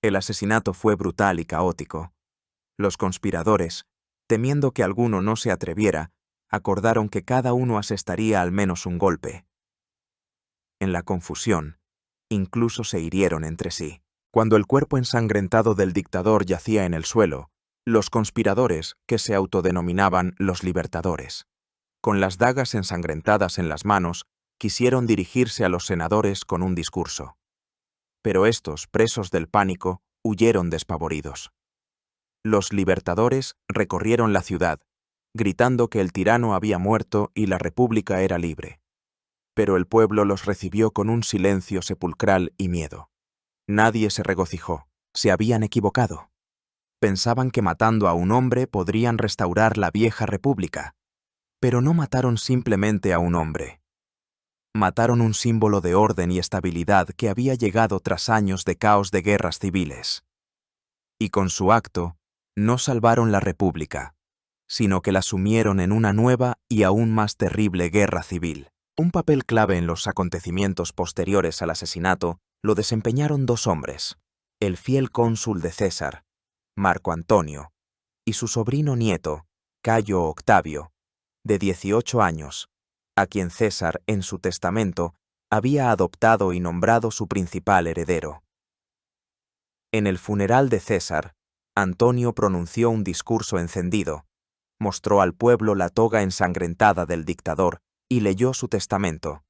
El asesinato fue brutal y caótico. Los conspiradores, temiendo que alguno no se atreviera, acordaron que cada uno asestaría al menos un golpe. En la confusión, incluso se hirieron entre sí. Cuando el cuerpo ensangrentado del dictador yacía en el suelo, los conspiradores, que se autodenominaban los libertadores, con las dagas ensangrentadas en las manos, quisieron dirigirse a los senadores con un discurso. Pero estos, presos del pánico, huyeron despavoridos. Los libertadores recorrieron la ciudad, gritando que el tirano había muerto y la república era libre. Pero el pueblo los recibió con un silencio sepulcral y miedo. Nadie se regocijó. Se habían equivocado. Pensaban que matando a un hombre podrían restaurar la vieja república. Pero no mataron simplemente a un hombre. Mataron un símbolo de orden y estabilidad que había llegado tras años de caos de guerras civiles. Y con su acto, no salvaron la república, sino que la sumieron en una nueva y aún más terrible guerra civil. Un papel clave en los acontecimientos posteriores al asesinato lo desempeñaron dos hombres, el fiel cónsul de César, Marco Antonio, y su sobrino nieto, Cayo Octavio, de 18 años, a quien César, en su testamento, había adoptado y nombrado su principal heredero. En el funeral de César, Antonio pronunció un discurso encendido, mostró al pueblo la toga ensangrentada del dictador y leyó su testamento,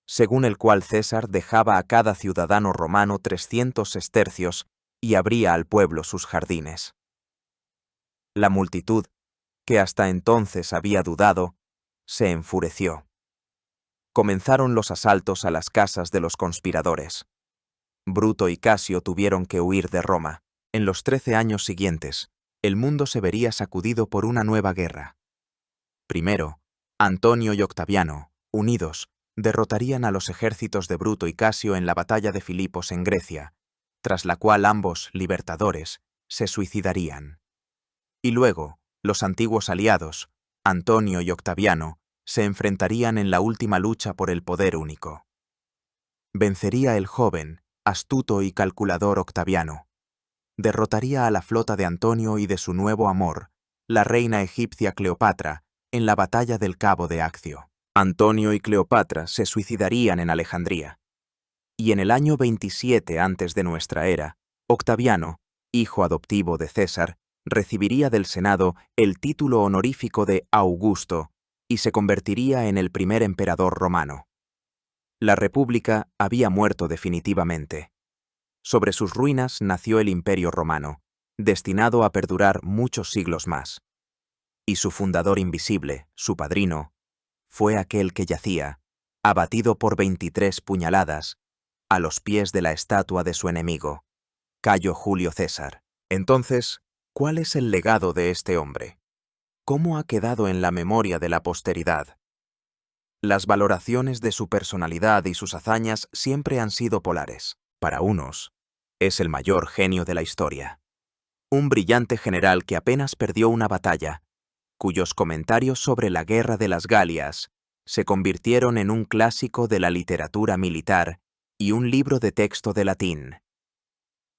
según el cual César dejaba a cada ciudadano romano 300 sestercios y abría al pueblo sus jardines. La multitud, que hasta entonces había dudado, se enfureció. Comenzaron los asaltos a las casas de los conspiradores. Bruto y Casio tuvieron que huir de Roma. En los 13 años siguientes, el mundo se vería sacudido por una nueva guerra. Primero, Antonio y Octaviano, unidos, derrotarían a los ejércitos de Bruto y Casio en la batalla de Filipos en Grecia, tras la cual ambos, libertadores, se suicidarían. Y luego, los antiguos aliados, Antonio y Octaviano, se enfrentarían en la última lucha por el poder único. Vencería el joven, astuto y calculador Octaviano. Derrotaría a la flota de Antonio y de su nuevo amor, la reina egipcia Cleopatra, en la batalla del Cabo de Accio. Antonio y Cleopatra se suicidarían en Alejandría. Y en el año 27 antes de nuestra era, Octaviano, hijo adoptivo de César, recibiría del Senado el título honorífico de Augusto y se convertiría en el primer emperador romano. La República había muerto definitivamente. Sobre sus ruinas nació el Imperio Romano, destinado a perdurar muchos siglos más. Y su fundador invisible, su padrino, fue aquel que yacía, abatido por 23 puñaladas, a los pies de la estatua de su enemigo, Cayo Julio César. Entonces, ¿cuál es el legado de este hombre? ¿Cómo ha quedado en la memoria de la posteridad? Las valoraciones de su personalidad y sus hazañas siempre han sido polares. Para unos, es el mayor genio de la historia. Un brillante general que apenas perdió una batalla, cuyos comentarios sobre la guerra de las Galias se convirtieron en un clásico de la literatura militar y un libro de texto de latín.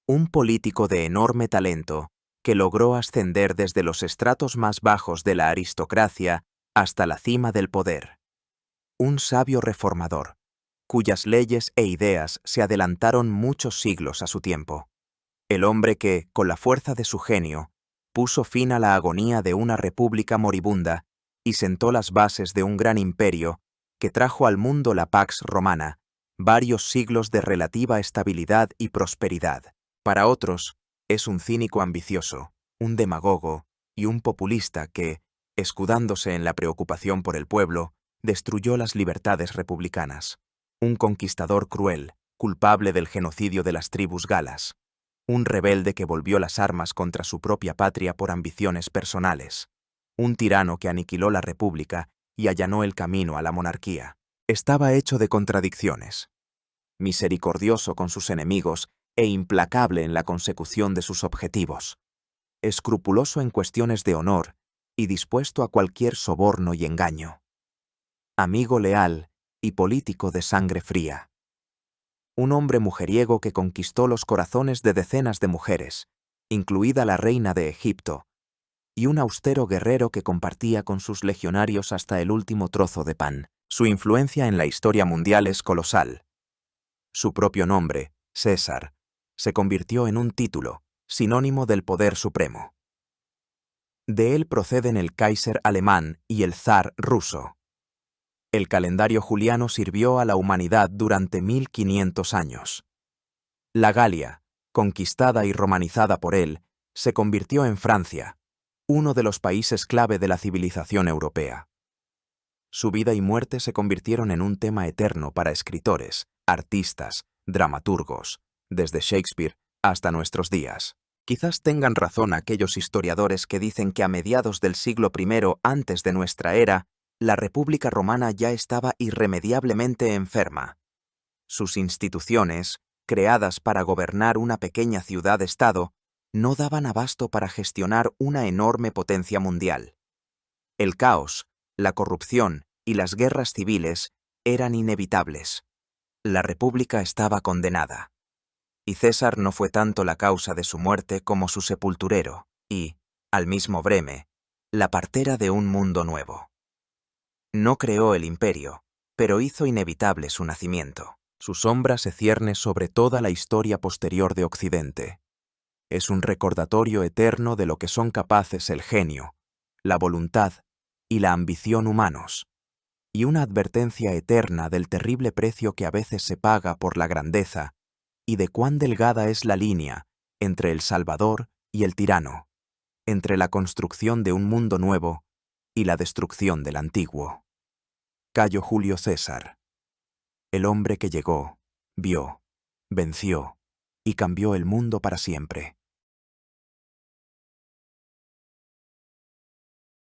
Un político de enorme talento que logró ascender desde los estratos más bajos de la aristocracia hasta la cima del poder. Un sabio reformador, cuyas leyes e ideas se adelantaron muchos siglos a su tiempo. El hombre que, con la fuerza de su genio, puso fin a la agonía de una república moribunda y sentó las bases de un gran imperio que trajo al mundo la Pax Romana, varios siglos de relativa estabilidad y prosperidad. Para otros, es un cínico ambicioso, un demagogo y un populista que, escudándose en la preocupación por el pueblo, destruyó las libertades republicanas. Un conquistador cruel, culpable del genocidio de las tribus galas. Un rebelde que volvió las armas contra su propia patria por ambiciones personales. Un tirano que aniquiló la república y allanó el camino a la monarquía. Estaba hecho de contradicciones. Misericordioso con sus enemigos e implacable en la consecución de sus objetivos. Escrupuloso en cuestiones de honor y dispuesto a cualquier soborno y engaño. Amigo leal y político de sangre fría. Un hombre mujeriego que conquistó los corazones de decenas de mujeres, incluida la reina de Egipto, y un austero guerrero que compartía con sus legionarios hasta el último trozo de pan. Su influencia en la historia mundial es colosal. Su propio nombre, César, se convirtió en un título, sinónimo del poder supremo. De él proceden el Kaiser alemán y el zar ruso. El calendario juliano sirvió a la humanidad durante 1500 años. La Galia, conquistada y romanizada por él, se convirtió en Francia, uno de los países clave de la civilización europea. Su vida y muerte se convirtieron en un tema eterno para escritores, artistas, dramaturgos, desde Shakespeare hasta nuestros días. Quizás tengan razón aquellos historiadores que dicen que a mediados del siglo I antes de nuestra era, la República Romana ya estaba irremediablemente enferma. Sus instituciones, creadas para gobernar una pequeña ciudad-estado, no daban abasto para gestionar una enorme potencia mundial. El caos, la corrupción y las guerras civiles eran inevitables. La República estaba condenada. Y César no fue tanto la causa de su muerte como su sepulturero, y, al mismo breme, la partera de un mundo nuevo. No creó el imperio, pero hizo inevitable su nacimiento. Su sombra se cierne sobre toda la historia posterior de Occidente. Es un recordatorio eterno de lo que son capaces el genio, la voluntad y la ambición humanos, y una advertencia eterna del terrible precio que a veces se paga por la grandeza y de cuán delgada es la línea entre el Salvador y el tirano, entre la construcción de un mundo nuevo y la destrucción del antiguo. Cayo Julio César, el hombre que llegó, vio, venció y cambió el mundo para siempre.